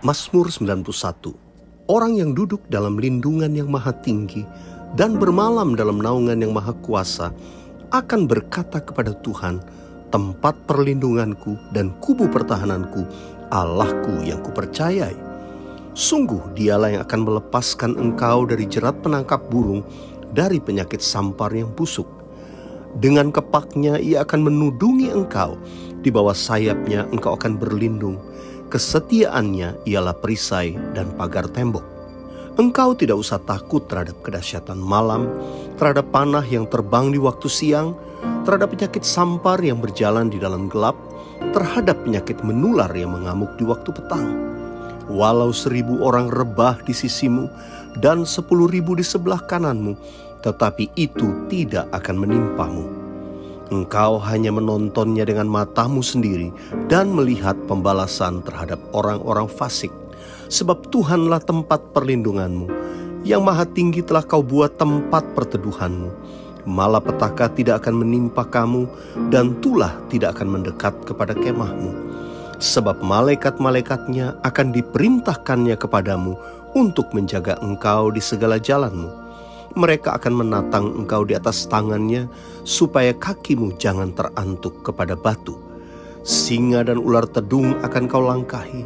Mazmur 91. Orang yang duduk dalam lindungan yang maha tinggi dan bermalam dalam naungan yang maha kuasa akan berkata kepada Tuhan, tempat perlindunganku dan kubu pertahananku, Allahku yang kupercayai. Sungguh dialah yang akan melepaskan engkau dari jerat penangkap burung, dari penyakit sampar yang busuk. Dengan kepaknya ia akan menudungi engkau, di bawah sayapnya engkau akan berlindung. Kesetiaannya ialah perisai dan pagar tembok. Engkau tidak usah takut terhadap kedahsyatan malam, terhadap panah yang terbang di waktu siang, terhadap penyakit sampar yang berjalan di dalam gelap, terhadap penyakit menular yang mengamuk di waktu petang. Walau 1.000 orang rebah di sisimu dan 10.000 di sebelah kananmu, tetapi itu tidak akan menimpamu. Engkau hanya menontonnya dengan matamu sendiri dan melihat pembalasan terhadap orang-orang fasik. Sebab Tuhanlah tempat perlindunganmu, yang maha tinggi telah kau buat tempat perteduhanmu. Malapetaka tidak akan menimpa kamu, dan tulah tidak akan mendekat kepada kemahmu. Sebab malaikat-malaikatnya akan diperintahkannya kepadamu untuk menjaga engkau di segala jalanmu. Mereka akan menatang engkau di atas tangannya, supaya kakimu jangan terantuk kepada batu. Singa dan ular tedung akan kau langkahi.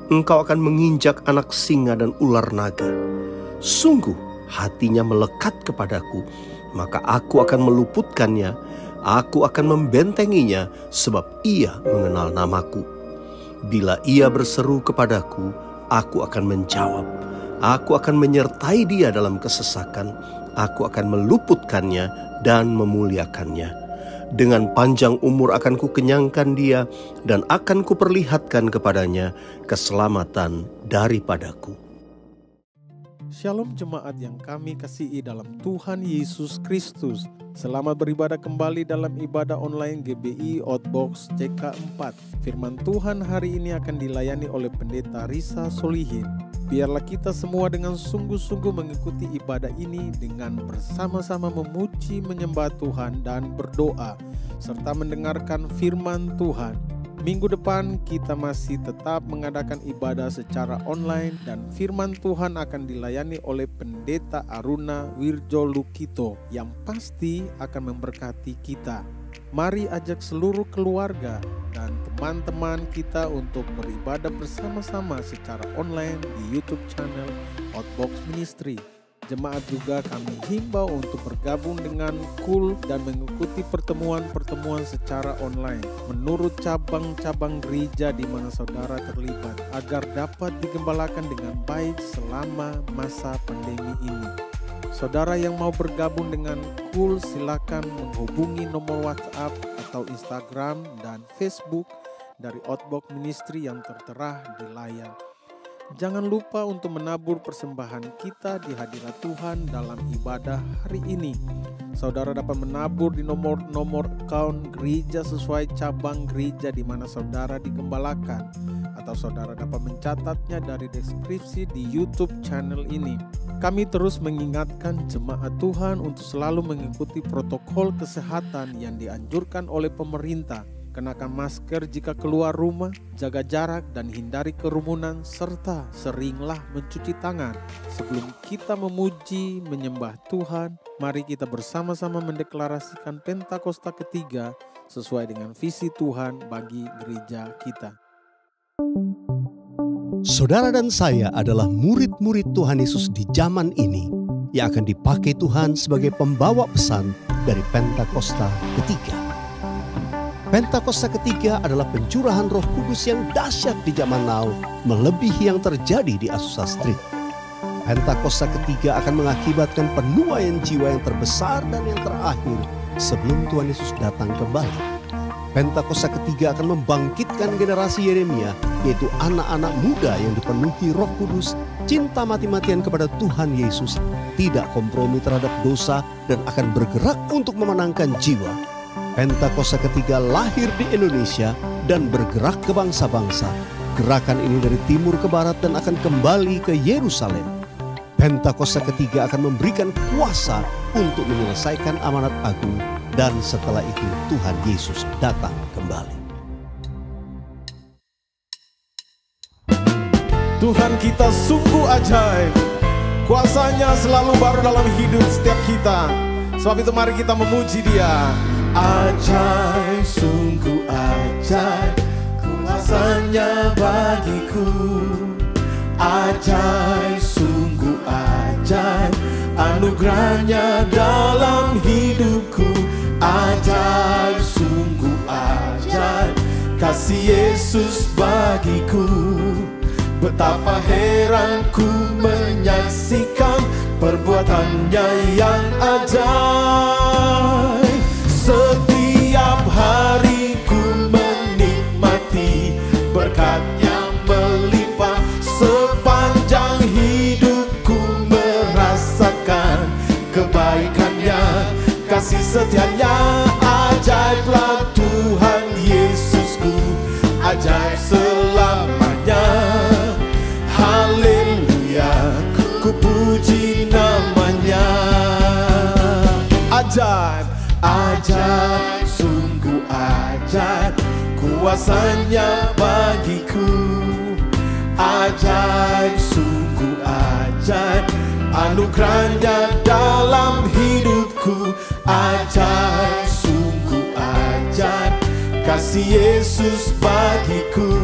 Engkau akan menginjak anak singa dan ular naga. Sungguh hatinya melekat kepadaku, maka aku akan meluputkannya. Aku akan membentenginya, sebab ia mengenal namaku. Bila ia berseru kepadaku, aku akan menjawab. Aku akan menyertai dia dalam kesesakan. Aku akan meluputkannya dan memuliakannya. Dengan panjang umur akan kukenyangkan dia, dan akan kuperlihatkan kepadanya keselamatan daripadaku. Shalom jemaat yang kami kasihi dalam Tuhan Yesus Kristus. Selamat beribadah kembali dalam ibadah online GBI Outbox CK4. Firman Tuhan hari ini akan dilayani oleh Pendeta Risa Solihin. Biarlah kita semua dengan sungguh-sungguh mengikuti ibadah ini dengan bersama-sama memuji, menyembah Tuhan dan berdoa, serta mendengarkan firman Tuhan. Minggu depan kita masih tetap mengadakan ibadah secara online dan firman Tuhan akan dilayani oleh Pendeta Aruna Wirjo Lukito yang pasti akan memberkati kita. Mari ajak seluruh keluarga dan teman-teman kita untuk beribadah bersama-sama secara online di YouTube channel Outbox Ministry. Jemaat juga kami himbau untuk bergabung dengan KUL dan mengikuti pertemuan-pertemuan secara online menurut cabang-cabang gereja di mana saudara terlibat agar dapat digembalakan dengan baik selama masa pandemi ini. Saudara yang mau bergabung dengan KUL silakan menghubungi nomor WhatsApp atau Instagram dan Facebook dari Outbox Ministry yang tertera di layar. Jangan lupa untuk menabur persembahan kita di hadirat Tuhan dalam ibadah hari ini. Saudara dapat menabur di nomor account gereja sesuai cabang gereja di mana saudara digembalakan, atau saudara dapat mencatatnya dari deskripsi di YouTube channel ini. Kami terus mengingatkan jemaat Tuhan untuk selalu mengikuti protokol kesehatan yang dianjurkan oleh pemerintah. Kenakan masker jika keluar rumah, jaga jarak dan hindari kerumunan, serta seringlah mencuci tangan. Sebelum kita memuji, menyembah Tuhan, mari kita bersama-sama mendeklarasikan Pentakosta ketiga sesuai dengan visi Tuhan bagi gereja kita. Saudara dan saya adalah murid-murid Tuhan Yesus di zaman ini yang akan dipakai Tuhan sebagai pembawa pesan dari Pentakosta ketiga. Pentakosta ketiga adalah pencurahan Roh Kudus yang dahsyat di zaman now, melebihi yang terjadi di Azusa Street. Pentakosta ketiga akan mengakibatkan penuaian jiwa yang terbesar dan yang terakhir sebelum Tuhan Yesus datang kembali. Pentakosta ketiga akan membangkitkan generasi Yeremia, yaitu anak-anak muda yang dipenuhi Roh Kudus, cinta mati-matian kepada Tuhan Yesus, tidak kompromi terhadap dosa, dan akan bergerak untuk memenangkan jiwa. Pentakosta ketiga lahir di Indonesia dan bergerak ke bangsa-bangsa. Gerakan ini dari timur ke barat dan akan kembali ke Yerusalem. Pentakosta ketiga akan memberikan kuasa untuk menyelesaikan amanat agung, dan setelah itu Tuhan Yesus datang kembali. Tuhan kita sungguh ajaib. Kuasanya selalu baru dalam hidup setiap kita. Sebab itu mari kita memuji Dia. Ajaib, sungguh ajaib, kuasanya bagiku. Ajaib, sungguh ajaib, anugerahnya dalam hidupku. Ajaib, sungguh ajaib, kasih Yesus bagiku. Betapa heran ku menyaksikan perbuatannya yang ajaib. Setiap hari ku menikmati berkat yang melimpah. Sepanjang hidupku merasakan kebaikannya, kasih setianya. Ajaiblah Tuhan Yesusku, ajaib selamanya. Haleluya, ku puji namanya. Ajaib, ajaib, sungguh ajaib, kuasanya bagiku. Ajaib, sungguh ajaib, anugerahnya dalam hidupku. Ajaib, sungguh ajaib, kasih Yesus bagiku.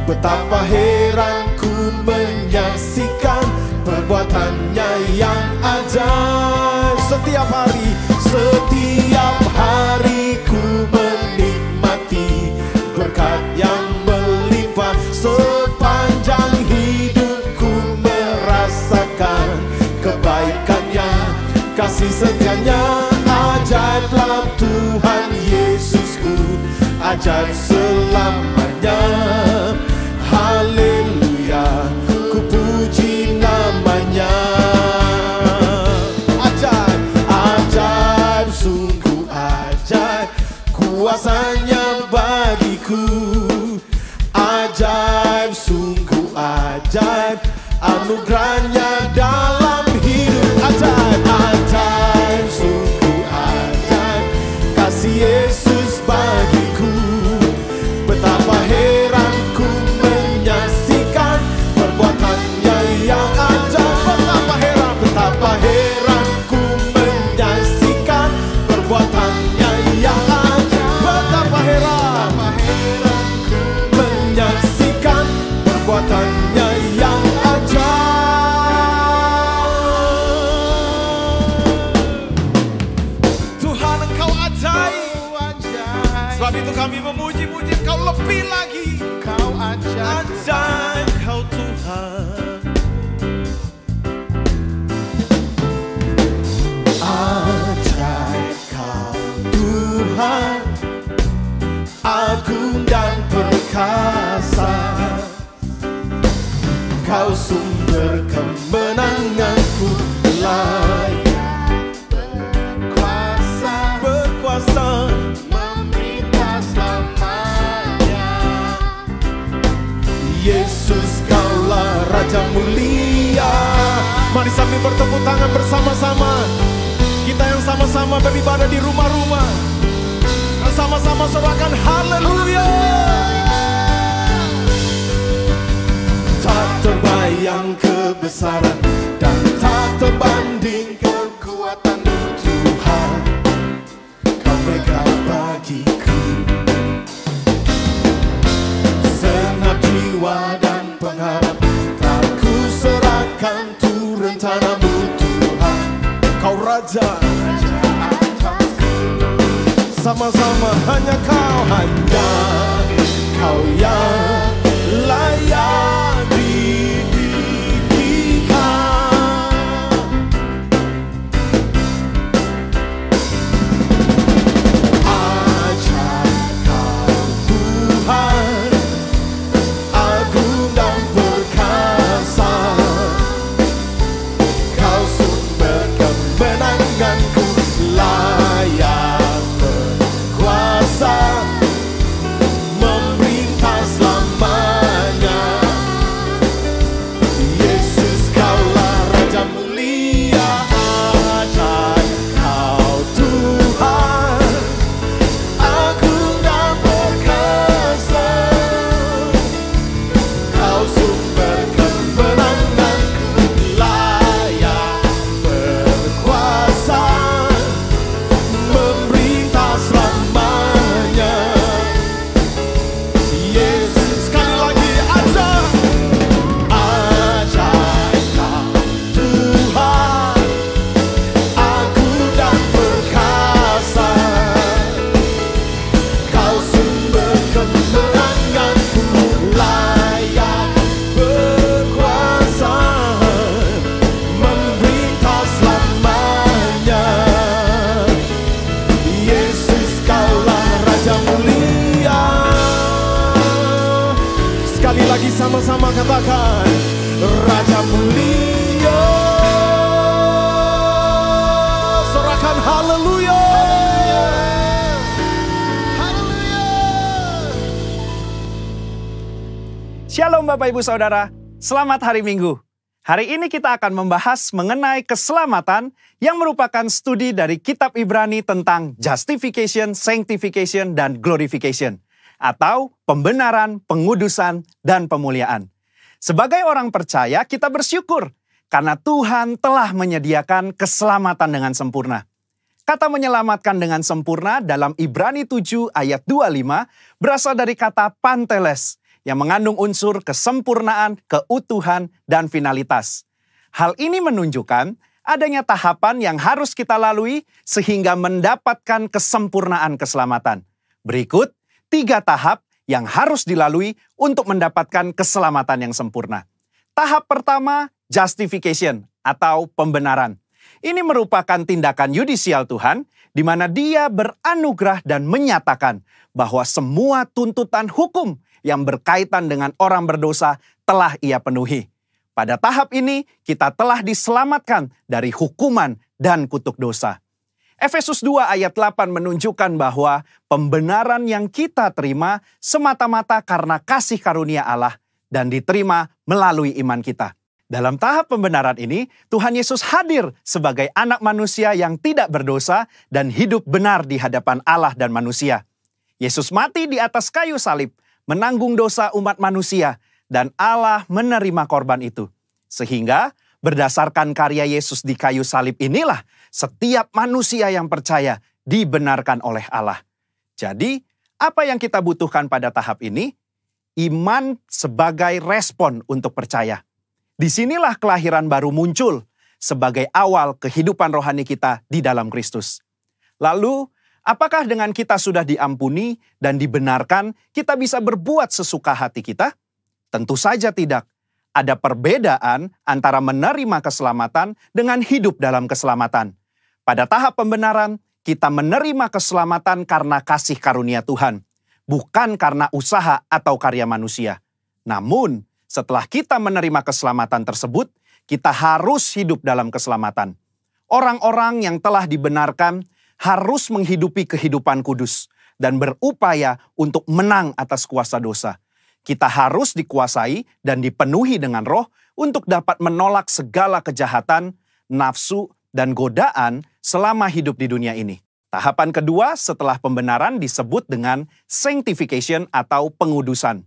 Betapa heran ku menyaksikan perbuatannya yang ajaib. Setiap hari ku menikmati berkat yang melimpah. Sepanjang hidupku merasakan kebaikannya, kasih setianya. Ajaiblah Tuhan Yesusku, ajaib selamanya. Haleluya, ku puji namanya. Ajaib, ajaib, sungguh ajaib, kuasanya bagiku. Ajaib, sungguh ajaib, anugerahnya dalam hidup. Ajaib, ajaib, sungguh ajaib, kasih Yesus bagiku. Betapa heran ku menyaksikan perbuatannya yang ajaib. Betapa heran ku menyaksikan perbuatannya yang ajaib. Betapa heran ku menyaksikan perbuatannya yang ajaib. Tuhan, Engkau ajaib. Sebab itu kami memuji-muji Engkau lebih lagi. Kau ajaib, ajaib Kau Tuhan. Ajaib Kau Tuhan, agung dan perkasa. Kau sumber kemenanganku, layak berkuasa, memerintah selamanya. Yesus, Kaulah Raja mulia. Mari sambil bertepuk tangan bersama-sama. Kita yang sama-sama beribadah di rumah-rumah, sama-sama sorakan haleluya. Tak terbayang kebesaran dan tak terbanding kekuatan-Mu Tuhan. Kau megah bagiku, senap jiwa dan pengharap. Tak ku serahkan tu rencana-Mu Tuhan. Kau Raja atasku, sama-sama hanya Kau yang layak didirikan. Ajaib Kau Tuhan, agung dan perkasa. Kau sumber kemenanganku, layak berkuasa, memerintah selama. katakan, Raja mulia. Sorakan haleluya. Shalom Bapak Ibu Saudara, selamat hari Minggu. Hari ini kita akan membahas mengenai keselamatan yang merupakan studi dari kitab Ibrani tentang justification, sanctification, dan glorification. Atau pembenaran, pengudusan, dan pemuliaan. Sebagai orang percaya, kita bersyukur karena Tuhan telah menyediakan keselamatan dengan sempurna. Kata menyelamatkan dengan sempurna dalam Ibrani 7 ayat 25 berasal dari kata panteles, yang mengandung unsur kesempurnaan, keutuhan, dan finalitas. Hal ini menunjukkan adanya tahapan yang harus kita lalui sehingga mendapatkan kesempurnaan keselamatan. Berikut 3 tahap yang harus dilalui untuk mendapatkan keselamatan yang sempurna. Tahap pertama, justification atau pembenaran. Ini merupakan tindakan yudisial Tuhan, di mana Dia beranugerah dan menyatakan bahwa semua tuntutan hukum yang berkaitan dengan orang berdosa telah Ia penuhi. Pada tahap ini, kita telah diselamatkan dari hukuman dan kutuk dosa. Efesus 2 ayat 8 menunjukkan bahwa pembenaran yang kita terima semata-mata karena kasih karunia Allah dan diterima melalui iman kita. Dalam tahap pembenaran ini, Tuhan Yesus hadir sebagai anak manusia yang tidak berdosa dan hidup benar di hadapan Allah dan manusia. Yesus mati di atas kayu salib, menanggung dosa umat manusia, dan Allah menerima korban itu. Sehingga berdasarkan karya Yesus di kayu salib inilah setiap manusia yang percaya dibenarkan oleh Allah. Jadi, apa yang kita butuhkan pada tahap ini? Iman sebagai respon untuk percaya. Disinilah kelahiran baru muncul sebagai awal kehidupan rohani kita di dalam Kristus. Lalu, apakah dengan kita sudah diampuni dan dibenarkan, kita bisa berbuat sesuka hati kita? Tentu saja tidak. Ada perbedaan antara menerima keselamatan dengan hidup dalam keselamatan. Pada tahap pembenaran, kita menerima keselamatan karena kasih karunia Tuhan, bukan karena usaha atau karya manusia. Namun, setelah kita menerima keselamatan tersebut, kita harus hidup dalam keselamatan. Orang-orang yang telah dibenarkan harus menghidupi kehidupan kudus dan berupaya untuk menang atas kuasa dosa. Kita harus dikuasai dan dipenuhi dengan roh untuk dapat menolak segala kejahatan, nafsu, dan godaan selama hidup di dunia ini. Tahapan kedua setelah pembenaran disebut dengan sanctification atau pengudusan.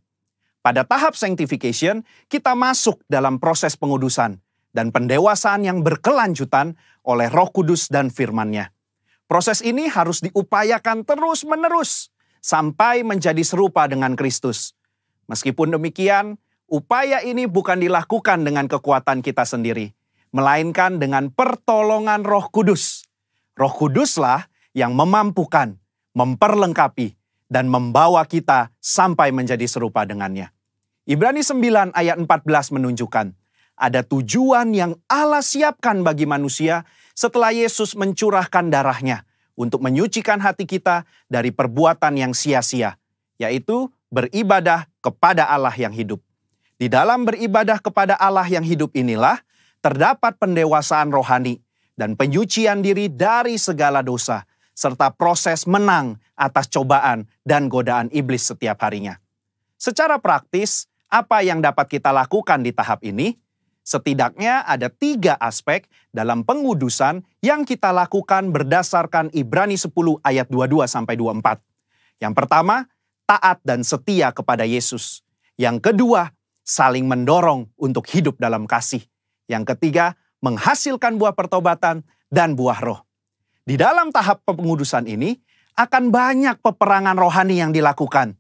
Pada tahap sanctification, kita masuk dalam proses pengudusan dan pendewasaan yang berkelanjutan oleh Roh Kudus dan firman-Nya. Proses ini harus diupayakan terus-menerus sampai menjadi serupa dengan Kristus. Meskipun demikian, upaya ini bukan dilakukan dengan kekuatan kita sendiri, melainkan dengan pertolongan Roh Kudus. Roh Kuduslah yang memampukan, memperlengkapi, dan membawa kita sampai menjadi serupa dengannya. Ibrani 9 ayat 14 menunjukkan, ada tujuan yang Allah siapkan bagi manusia setelah Yesus mencurahkan darahnya untuk menyucikan hati kita dari perbuatan yang sia-sia, yaitu beribadah kepada Allah yang hidup. Di dalam beribadah kepada Allah yang hidup inilah terdapat pendewasaan rohani dan penyucian diri dari segala dosa, serta proses menang atas cobaan dan godaan iblis setiap harinya. Secara praktis, apa yang dapat kita lakukan di tahap ini? Setidaknya ada 3 aspek dalam pengudusan yang kita lakukan berdasarkan Ibrani 10 ayat 22-24. Yang pertama, taat dan setia kepada Yesus. Yang kedua, saling mendorong untuk hidup dalam kasih. Yang ketiga, menghasilkan buah pertobatan dan buah roh. Di dalam tahap pengudusan ini, akan banyak peperangan rohani yang dilakukan.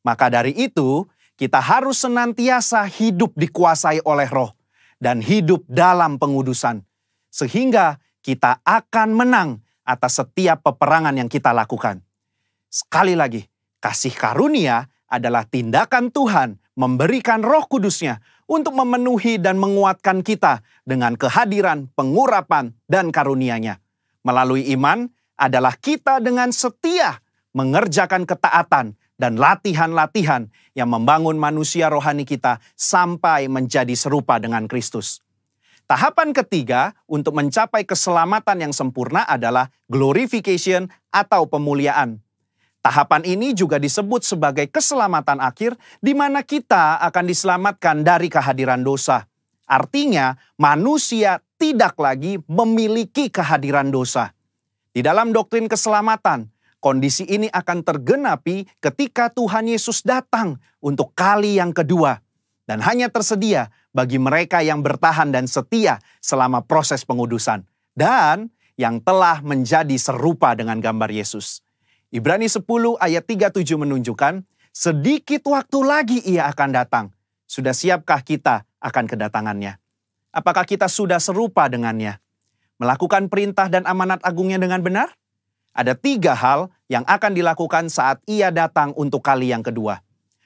Maka dari itu, kita harus senantiasa hidup dikuasai oleh roh dan hidup dalam pengudusan. Sehingga kita akan menang atas setiap peperangan yang kita lakukan. Sekali lagi, kasih karunia adalah tindakan Tuhan memberikan Roh Kudus-Nya untuk memenuhi dan menguatkan kita dengan kehadiran, pengurapan, dan karunia-Nya. Melalui iman adalah kita dengan setia mengerjakan ketaatan dan latihan-latihan yang membangun manusia rohani kita sampai menjadi serupa dengan Kristus. Tahapan ketiga untuk mencapai keselamatan yang sempurna adalah glorification atau pemuliaan. Tahapan ini juga disebut sebagai keselamatan akhir, di mana kita akan diselamatkan dari kehadiran dosa. Artinya, manusia tidak lagi memiliki kehadiran dosa. Di dalam doktrin keselamatan, kondisi ini akan tergenapi ketika Tuhan Yesus datang untuk kali yang kedua. Dan hanya tersedia bagi mereka yang bertahan dan setia selama proses pengudusan. Dan yang telah menjadi serupa dengan gambar Yesus. Ibrani 10 ayat 37 menunjukkan, sedikit waktu lagi ia akan datang. Sudah siapkah kita akan kedatangannya? Apakah kita sudah serupa dengannya? Melakukan perintah dan amanat agungnya dengan benar? Ada 3 hal yang akan dilakukan saat ia datang untuk kali yang kedua.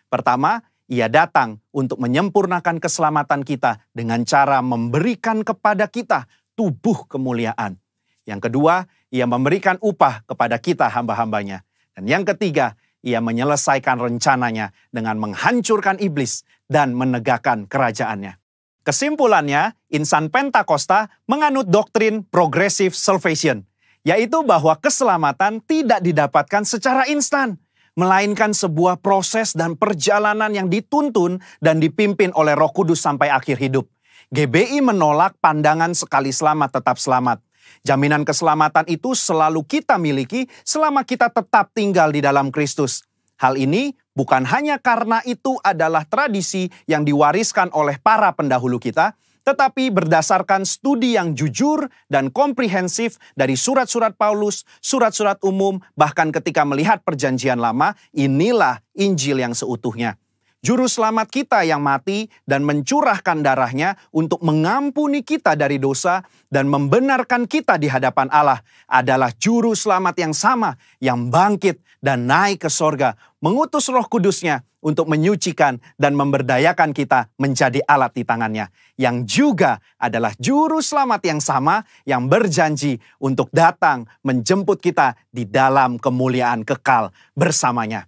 Pertama, ia datang untuk menyempurnakan keselamatan kita dengan cara memberikan kepada kita tubuh kemuliaan. Yang kedua, ia memberikan upah kepada kita hamba-hambanya. Dan yang ketiga, ia menyelesaikan rencananya dengan menghancurkan iblis dan menegakkan kerajaannya. Kesimpulannya, insan Pentakosta menganut doktrin progressive salvation, yaitu bahwa keselamatan tidak didapatkan secara instan, melainkan sebuah proses dan perjalanan yang dituntun dan dipimpin oleh Roh Kudus sampai akhir hidup. GBI menolak pandangan sekali selamat tetap selamat. Jaminan keselamatan itu selalu kita miliki selama kita tetap tinggal di dalam Kristus. Hal ini bukan hanya karena itu adalah tradisi yang diwariskan oleh para pendahulu kita, tetapi berdasarkan studi yang jujur dan komprehensif dari surat-surat Paulus, surat-surat umum, bahkan ketika melihat perjanjian lama, inilah Injil yang seutuhnya. Juru selamat kita yang mati dan mencurahkan darahnya untuk mengampuni kita dari dosa dan membenarkan kita di hadapan Allah adalah juru selamat yang sama yang bangkit dan naik ke sorga, mengutus Roh Kudusnya untuk menyucikan dan memberdayakan kita menjadi alat di tangannya, yang juga adalah juru selamat yang sama yang berjanji untuk datang menjemput kita di dalam kemuliaan kekal bersamanya.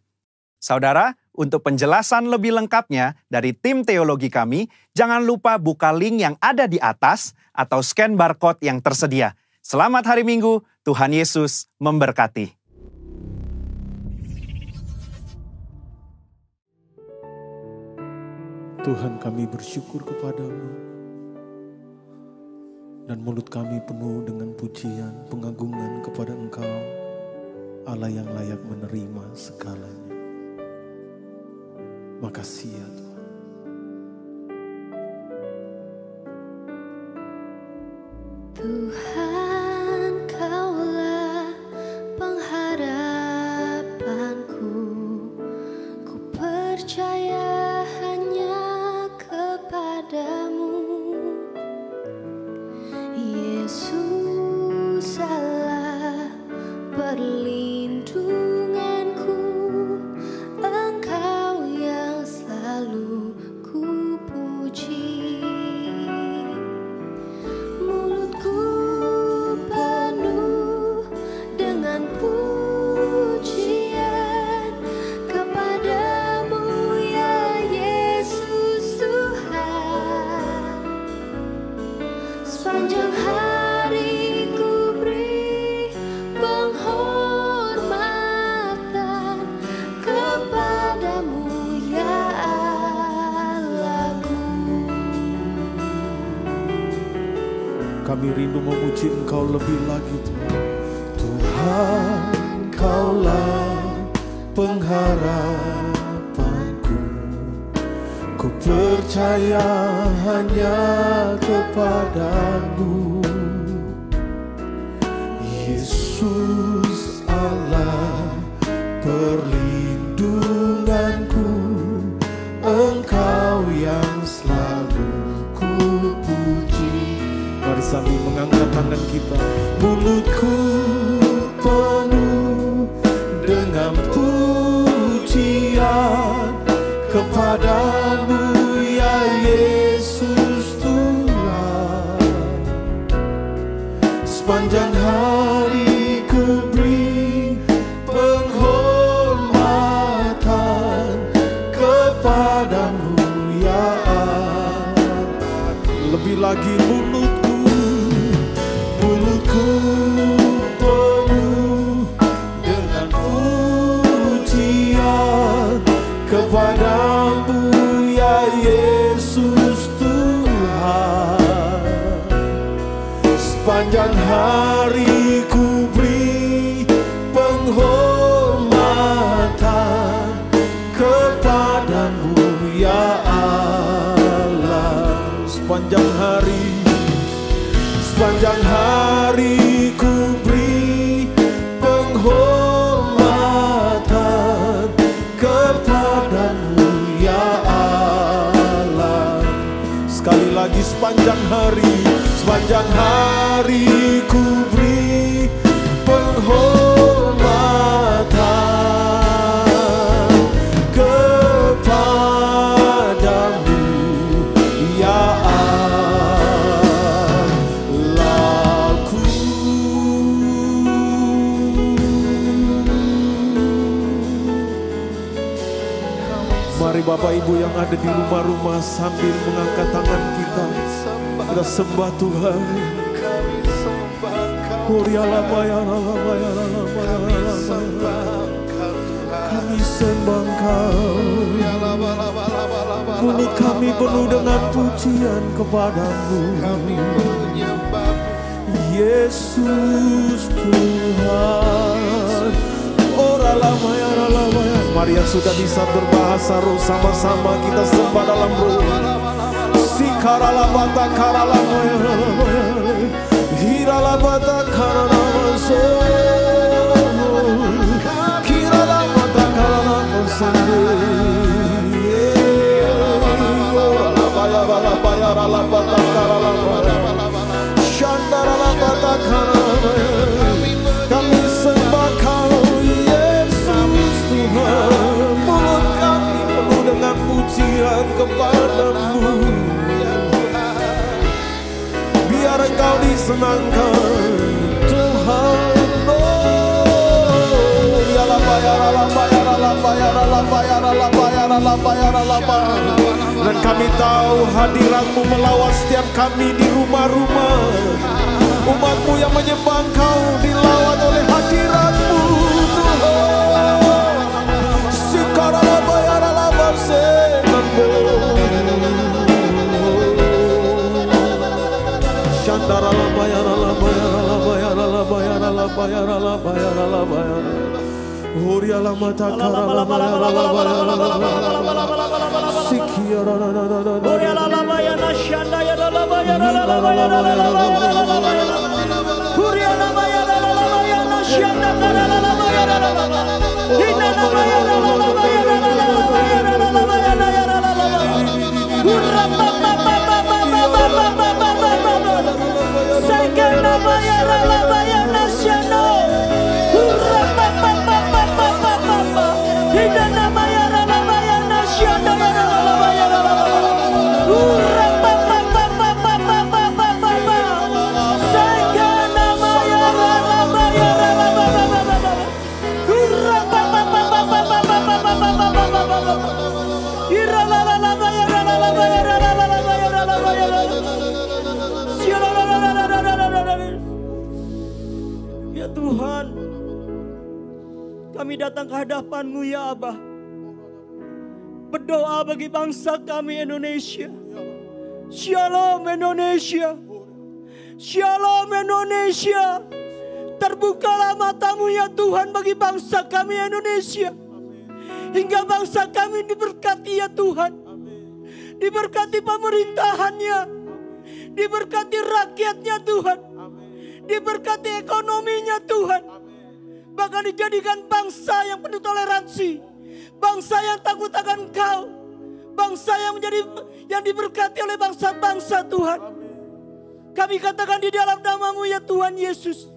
Saudara, untuk penjelasan lebih lengkapnya dari tim teologi kami, jangan lupa buka link yang ada di atas atau scan barcode yang tersedia. Selamat hari Minggu, Tuhan Yesus memberkati. Tuhan, kami bersyukur kepadamu, dan mulut kami penuh dengan pujian, pengagungan kepada Engkau, Allah yang layak menerima segalanya. Makasih ya Tuhan. Tuhan, Kaulah pengharapanku. Ku percaya hanya kepadamu. Yesus Allah perlindunganku. Engkau yang selalu ku puji. Mulutku penuh dengan pujian kepadamu ya Yesus Tuhan. Sepanjang hari ku beri penghormatan kepadamu ya Allahku. Kami rindu memuji Engkau lebih lagi Tuhan. Tuhan, Kaulah pengharapanku. Ku percaya hanya kepadamu. Yesus Allah perlindunganku. Engkau yang selalu ku puji. Mari sambil mengangkat tangan kita. Mulutku penuh dengan pujian kepadamu ya Yesus Tuhan. Sepanjang hari ku beri penghormatan lagi mulutku penuh dengan pujian kepadamu ya Yesus Tuhan. Sepanjang hari ku beri penghormatan kepadamu ya Allah. Sepanjang hari ku beri penghormatan kepadamu ya Allah. Sekali lagi sepanjang hari ku beri penghormatan kepadamu ya Allahku. Mari Bapak Ibu yang ada di rumah-rumah sambil mengangkat tangan kita sembah Tuhan. Kami sembah Engkau. Mulut kami penuh dengan pujian kepadamu Yesus Tuhan. Mari yang sudah bisa berbahasa roh sama-sama kita sembah dalam roh. Sikaralabata karalamaya hiralabata karalamaso kiralamata karalamasande ralabata karalamaya shandaralabata karalamaya. Kami sembah Kau Yesus Tuhan. Mulut kami penuh dengan pujian kepadamu. Biar Engkau disenangkan Tuhan. Dan kami tahu hadirat-Mu melawat setiap kami di rumah-rumah. Umat-Mu yang menyembah Engkau dilawat oleh hadirat-Mu Tuhan. Ya Tuhan, kami datang ke hadapan-Mu ya Abah. Berdoa bagi bangsa kami Indonesia. Shalom Indonesia. Shalom Indonesia. Terbukalah mata-Mu ya Tuhan bagi bangsa kami Indonesia. Hingga bangsa kami diberkati ya Tuhan. Diberkati pemerintahannya. Diberkati rakyatnya Tuhan. Diberkati ekonominya Tuhan. Bahkan dijadikan bangsa yang penuh toleransi. Bangsa yang takut akan Engkau. Bangsa yang diberkati oleh bangsa-bangsa Tuhan. Kami katakan di dalam nama-Mu ya Tuhan Yesus.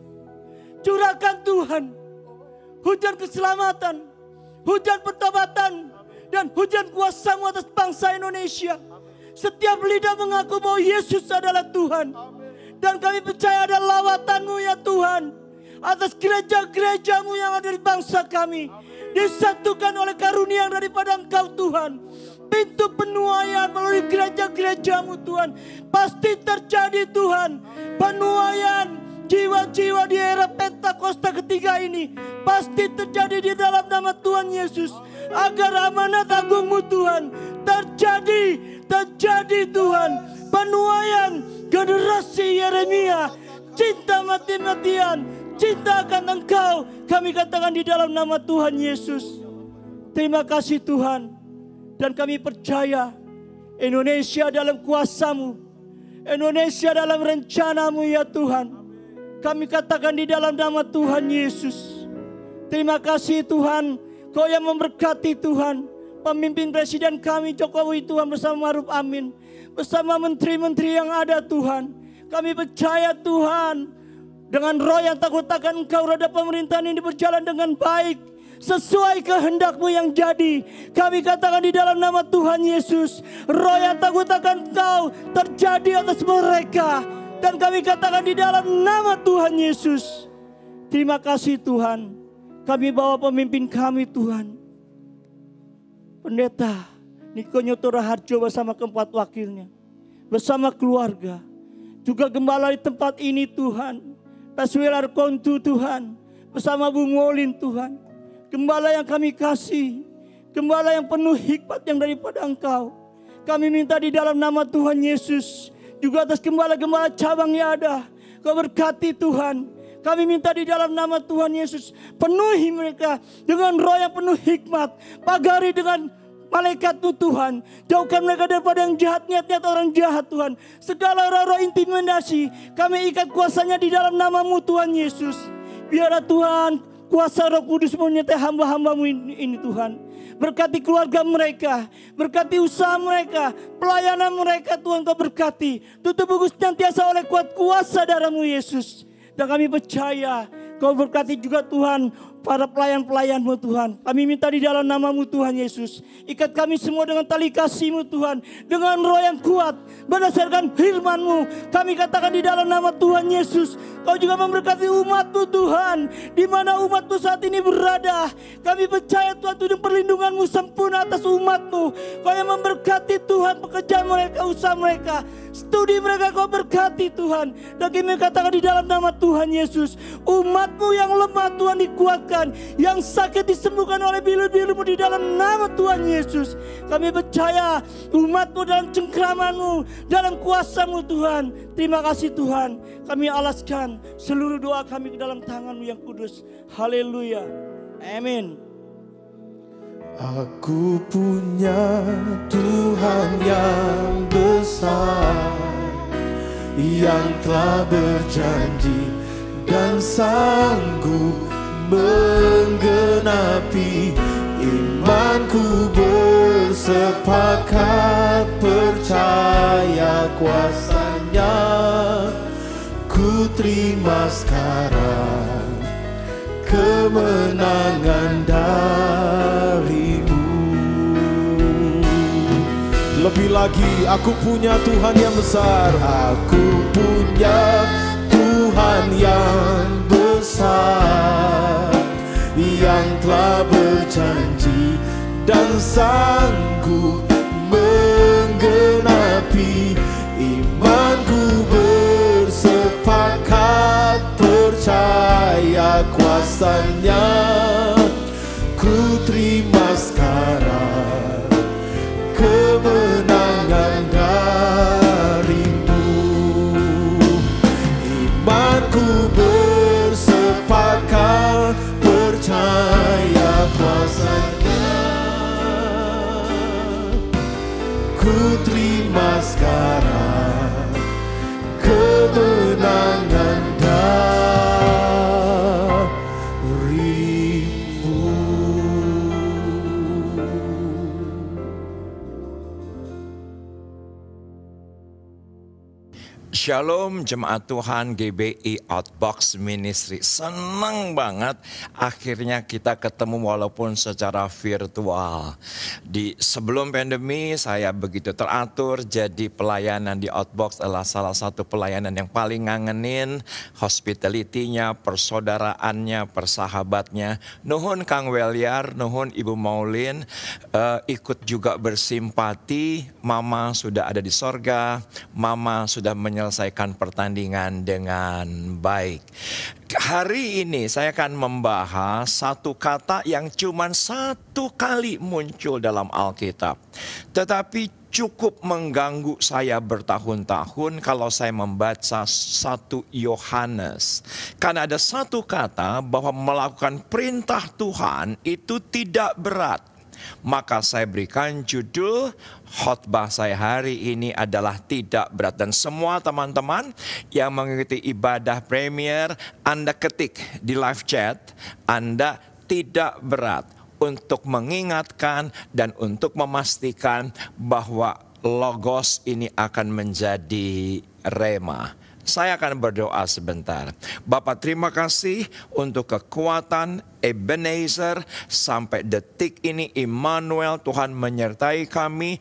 Curahkan Tuhan hujan keselamatan, hujan pertobatan, dan hujan kuasa-Mu atas bangsa Indonesia. Setiap lidah mengaku bahwa Yesus adalah Tuhan. Dan kami percaya ada lawatan-Mu ya Tuhan. atas gereja-gerejamu yang ada di bangsa kami. Disatukan oleh karunia daripada Engkau Tuhan. Pintu penuaian melalui gereja-gerejamu Tuhan. Pasti terjadi Tuhan. Penuaian jiwa-jiwa di era Pentakosta ketiga ini pasti terjadi di dalam nama Tuhan Yesus. Agar amanat agungmu Tuhan terjadi Tuhan. Penuaian generasi Yeremia, cinta mati-matian, cinta akan Engkau, kami katakan di dalam nama Tuhan Yesus. Terima kasih Tuhan. Dan kami percaya Indonesia dalam kuasa-Mu, Indonesia dalam rencana-Mu ya Tuhan. Kami katakan di dalam nama Tuhan Yesus. Terima kasih Tuhan, Kau yang memberkati Tuhan. Pemimpin Presiden kami Jokowi Tuhan bersama Maruf Amin, bersama menteri-menteri yang ada Tuhan. Kami percaya Tuhan, dengan roh yang takut akan Engkau, roda pemerintahan ini berjalan dengan baik, sesuai kehendak-Mu yang jadi. Kami katakan di dalam nama Tuhan Yesus, roh yang takut akan Engkau terjadi atas mereka. Dan kami katakan di dalam nama Tuhan Yesus, terima kasih Tuhan. Kami bawa pemimpin kami Tuhan, Pendeta Niko Nyoto Raharjo bersama keempat wakilnya, bersama keluarga, juga gembala di tempat ini Tuhan, Taswilar Kontu Tuhan, bersama Bu Molin Tuhan. Gembala yang kami kasih, gembala yang penuh hikmat yang daripada Engkau. Kami minta di dalam nama Tuhan Yesus, juga atas gembala-gembala cabang yang ada, Kau berkati Tuhan. Kami minta di dalam nama Tuhan Yesus, penuhi mereka dengan roh yang penuh hikmat. Pagari dengan malaikat-Mu Tuhan. Jauhkan mereka daripada yang jahat, niat-niat orang jahat Tuhan. Segala roh-roh intimidasi, kami ikat kuasanya di dalam nama-Mu Tuhan Yesus. Biarlah Tuhan, kuasa Roh Kudus menyertai hamba-hamba-Mu ini Tuhan. Berkati keluarga mereka, berkati usaha mereka, pelayanan mereka Tuhan Kau berkati. Tutup bungkus senantiasa oleh kuat kuasa darah-Mu Yesus. Dan kami percaya Kau berkati juga Tuhan para pelayan-pelayan-Mu Tuhan. Kami minta di dalam nama-Mu Tuhan Yesus. Ikat kami semua dengan tali kasih-Mu Tuhan. Dengan roh yang kuat berdasarkan firman-Mu. Kami katakan di dalam nama Tuhan Yesus, Kau juga memberkati umat-Mu Tuhan. Di mana umat-Mu saat ini berada. Kami percaya Tuhan tudung perlindungan-Mu sempurna atas umat-Mu. Kau yang memberkati Tuhan pekerjaan mereka, usaha mereka, studi mereka Kau berkati Tuhan. Dan kami katakan di dalam nama Tuhan Yesus, umat-Mu yang lemah Tuhan dikuatkan, yang sakit disembuhkan oleh bilu-bilu-Mu di dalam nama Tuhan Yesus. Kami percaya umat-Mu dalam cengkraman-Mu, dalam kuasa-Mu Tuhan. Terima kasih Tuhan. Kami alaskan seluruh doa kami ke dalam tangan-Mu yang kudus. Haleluya. Amin. Aku punya Tuhan yang besar, yang telah berjanji dan sanggup menggenapi. Imanku bersepakat percaya kuasa-Nya. Ku terima sekarang kemenangan dari-Mu. Lebih lagi, aku punya Tuhan yang besar. Aku punya Tuhan yang besar, yang telah berjanji dan sanggup menggenapi. Imanku bersepakat percaya kuasa-Nya. Ku terima sekarang kemenangan dari-Mu. Imanku bersepakat percaya kuasa-Nya. Ku terima sekarang kemenangan dari-Mu. Shalom jemaat Tuhan GBI Outbox Ministry. Senang banget akhirnya kita ketemu walaupun secara virtual. Sebelum pandemi saya begitu teratur, jadi pelayanan di Outbox adalah salah satu pelayanan yang paling ngangenin. Hospitality-nya, persaudaraannya, persahabatnya. Nuhun Kang Weliar, nuhun Ibu Maulin, ikut juga bersimpati. Mama sudah ada di sorga, Mama sudah menyelesaikan pertandingan dengan baik. Hari ini saya akan membahas satu kata yang cuma satu kali muncul dalam Alkitab. Tetapi cukup mengganggu saya bertahun-tahun kalau saya membaca 1 Yohanes. Karena ada satu kata bahwa melakukan perintah Tuhan itu tidak berat. Maka saya berikan judul khotbah saya hari ini adalah tidak berat. Dan semua teman-teman yang mengikuti ibadah premier, Anda ketik di live chat, Anda tidak berat, untuk mengingatkan dan untuk memastikan bahwa logos ini akan menjadi rema. Saya akan berdoa sebentar. Bapak, terima kasih untuk kekuatan Ebenezer sampai detik ini. Immanuel, Tuhan menyertai kami.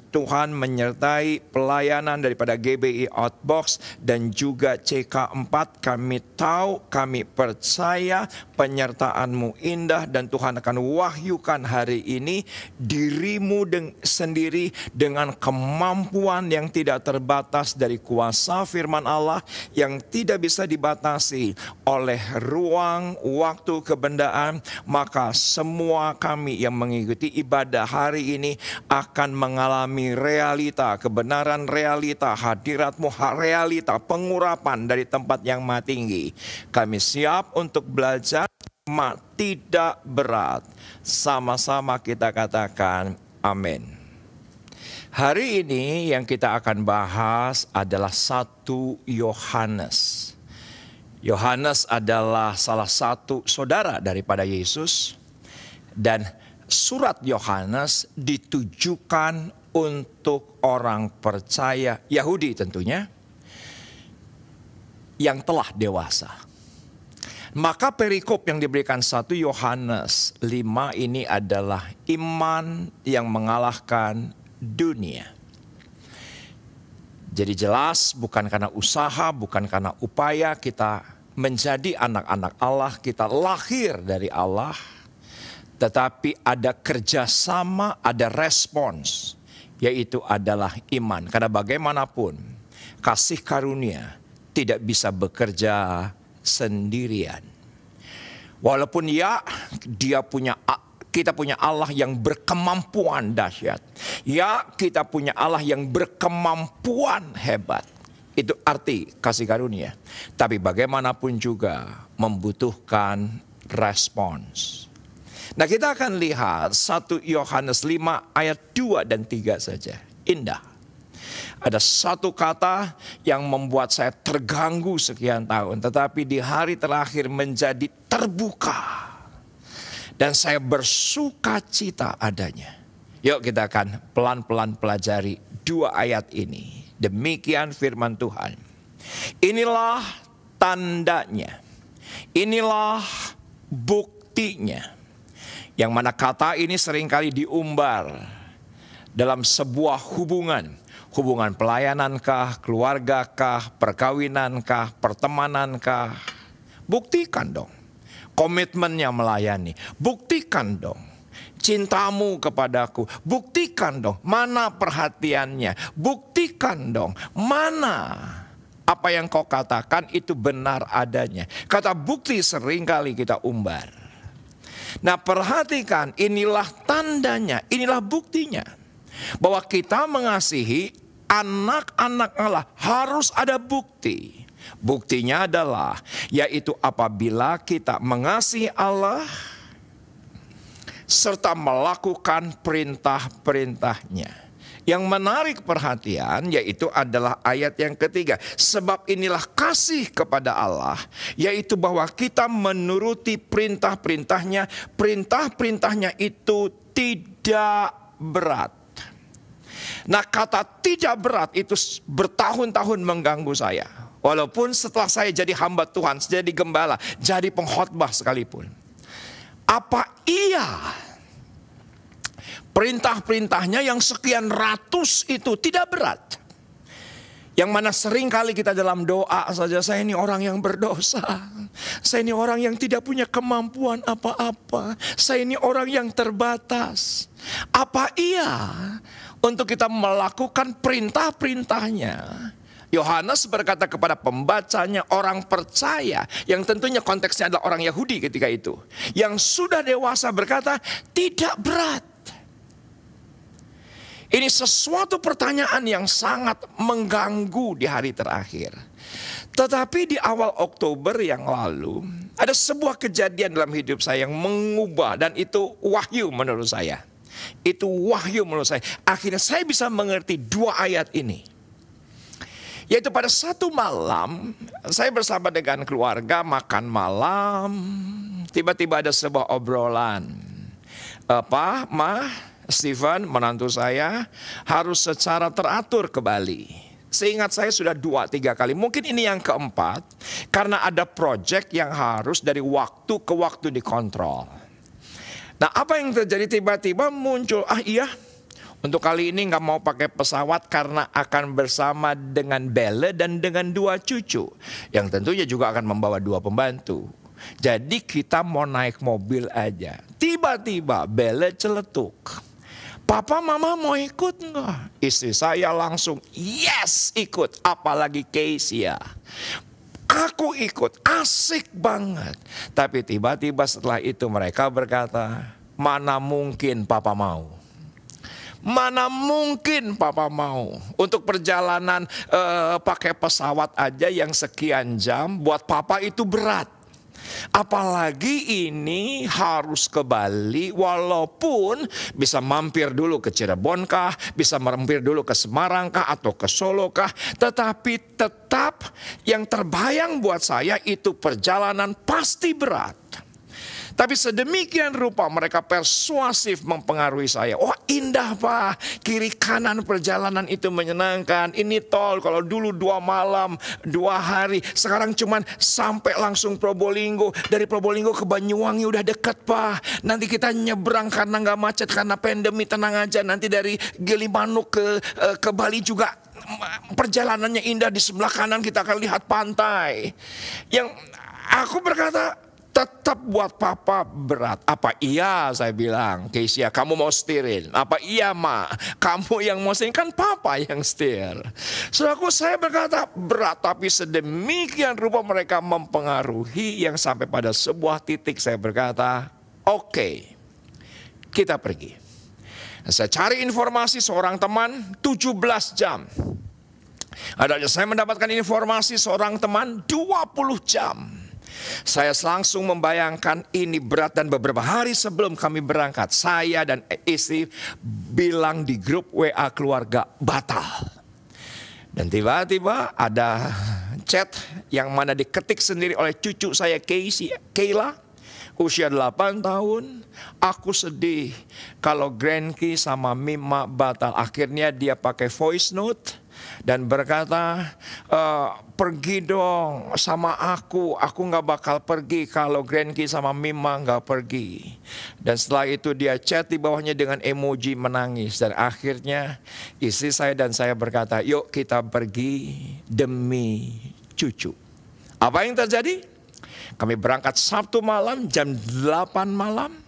Tuhan menyertai pelayanan daripada GBI Outbox dan juga CK4. Kami tahu, kami percaya penyertaan-Mu indah dan Tuhan akan wahyukan hari ini diri-Mu sendiri dengan kemampuan yang tidak terbatas dari kuasa firman Allah yang tidak bisa dibatasi oleh ruang, waktu, kebendaan. Maka semua kami yang mengikuti ibadah hari ini akan mengalami realita, kebenaran realita, hadirat-Mu, realita, pengurapan dari tempat yang maha tinggi. Kami siap untuk belajar, tidak berat. Sama-sama kita katakan amin. Hari ini yang kita akan bahas adalah 1 Yohanes. Yohanes adalah salah satu saudara daripada Yesus. Dan surat Yohanes ditujukan untuk orang percaya Yahudi tentunya yang telah dewasa. Maka perikop yang diberikan 1 Yohanes 5 ini adalah iman yang mengalahkan dunia. Jadi jelas bukan karena usaha, bukan karena upaya kita menjadi anak-anak Allah, kita lahir dari Allah. Tetapi ada kerjasama, ada respons, yaitu adalah iman. Karena bagaimanapun kasih karunia tidak bisa bekerja sendirian. Walaupun kita punya Allah yang berkemampuan dahsyat. Ya, kita punya Allah yang berkemampuan hebat. Itu arti kasih karunia. Tapi bagaimanapun juga membutuhkan respons. Nah, kita akan lihat 1 Yohanes 5 ayat 2 dan 3 saja. Indah. Ada satu kata yang membuat saya terganggu sekian tahun. Tetapi di hari terakhir menjadi terbuka. Dan saya bersuka cita adanya. Yuk kita akan pelan-pelan pelajari 2 ayat ini. Demikian firman Tuhan. Inilah tandanya. Inilah buktinya. Yang mana kata ini seringkali diumbar dalam sebuah hubungan. Hubungan pelayanankah, keluargakah, perkawinankah, pertemanankah. Buktikan dong. Komitmennya melayani. Buktikan dong. Cintamu kepadaku, buktikan dong mana perhatiannya, buktikan dong mana apa yang kau katakan itu benar adanya. Kata bukti seringkali kita umbar. Nah, perhatikan, inilah tandanya, inilah buktinya bahwa kita mengasihi anak-anak Allah harus ada bukti. Buktinya adalah yaitu apabila kita mengasihi Allah serta melakukan perintah-perintahnya. Yang menarik perhatian yaitu adalah ayat yang ketiga. Sebab inilah kasih kepada Allah, yaitu bahwa kita menuruti perintah-perintahnya. Perintah-perintahnya itu tidak berat. Nah, kata tidak berat itu bertahun-tahun mengganggu saya. Walaupun setelah saya jadi hamba Tuhan, jadi gembala, jadi pengkhotbah sekalipun. Apa iya perintah-perintahnya yang sekian ratus itu tidak berat? Yang mana sering kali kita dalam doa saja, saya ini orang yang berdosa. Saya ini orang yang tidak punya kemampuan apa-apa. Saya ini orang yang terbatas. Apa iya untuk kita melakukan perintah-perintahnya? Yohanes berkata kepada pembacanya, orang percaya, yang tentunya konteksnya adalah orang Yahudi ketika itu, yang sudah dewasa, berkata tidak berat. Ini sesuatu pertanyaan yang sangat mengganggu di hari terakhir. Tetapi di awal Oktober yang lalu, ada sebuah kejadian dalam hidup saya yang mengubah, dan itu wahyu menurut saya. Itu wahyu menurut saya. Akhirnya saya bisa mengerti dua ayat ini. Yaitu pada satu malam, saya bersama dengan keluarga makan malam. Tiba-tiba ada sebuah obrolan. Pak, Ma, Stephen, menantu saya harus secara teratur ke Bali. Seingat saya sudah 2-3 kali, mungkin ini yang keempat. Karena ada proyek yang harus dari waktu ke waktu dikontrol. Nah, apa yang terjadi, tiba-tiba muncul, iya, untuk kali ini nggak mau pakai pesawat karena akan bersama dengan Belle dan dengan 2 cucu. Yang tentunya juga akan membawa 2 pembantu. Jadi kita mau naik mobil aja. Tiba-tiba Belle celetuk. Papa, Mama mau ikut nggak? Istri saya langsung yes ikut. Apalagi Keisha. Aku ikut, asik banget. Tapi tiba-tiba setelah itu mereka berkata, mana mungkin Papa mau. Mana mungkin Papa mau. Untuk perjalanan pakai pesawat aja yang sekian jam, buat Papa itu berat. Apalagi ini harus ke Bali, walaupun bisa mampir dulu ke Cirebon kah, bisa mampir dulu ke Semarang kah, atau ke Solo kah. Tetapi tetap yang terbayang buat saya itu perjalanan pasti berat. Tapi sedemikian rupa mereka persuasif mempengaruhi saya. Wah, indah Pak, kiri kanan perjalanan itu menyenangkan. Ini tol, kalau dulu 2 malam 2 hari, sekarang cuman sampai langsung Probolinggo. Dari Probolinggo ke Banyuwangi udah deket Pak. Nanti kita nyebrang karena gak macet, karena pandemi, tenang aja. Nanti dari Gilimanuk ke Bali juga perjalanannya indah. Di sebelah kanan kita akan lihat pantai. Yang aku berkata, tetap buat Papa berat. Apa iya, saya bilang, Keisha, kamu mau setirin? Apa iya, Ma, kamu yang mau setirin? Kan Papa yang setir. Saudaraku, saya berkata berat, tapi sedemikian rupa mereka mempengaruhi yang sampai pada sebuah titik saya berkata, oke, kita pergi. Saya cari informasi seorang teman 17 jam. Saya mendapatkan informasi seorang teman 20 jam. Saya langsung membayangkan ini berat, dan beberapa hari sebelum kami berangkat, saya dan istri bilang di grup WA keluarga batal. Dan tiba-tiba ada chat yang mana diketik sendiri oleh cucu saya Kayla, usia 8 tahun. Aku sedih kalau Grandki sama Mima batal. Akhirnya dia pakai voice note dan berkata, pergi dong sama aku gak bakal pergi kalau Grandki sama Mima gak pergi. Dan setelah itu dia chat di bawahnya dengan emoji menangis. Dan akhirnya istri saya dan saya berkata, yuk kita pergi demi cucu. Apa yang terjadi? Kami berangkat Sabtu malam jam 8 malam.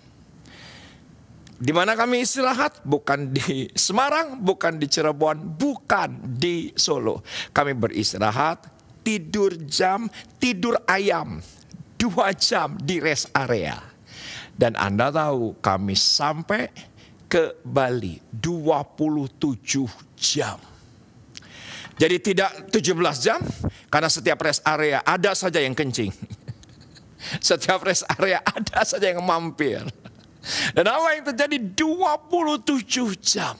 Di mana kami istirahat? Bukan di Semarang, bukan di Cirebon, bukan di Solo. Kami beristirahat, tidur ayam 2 jam di rest area. Dan Anda tahu kami sampai ke Bali 27 jam. Jadi tidak 17 jam, karena setiap rest area ada saja yang kencing. Setiap rest area ada saja yang mampir. Dan apa yang terjadi 27 jam.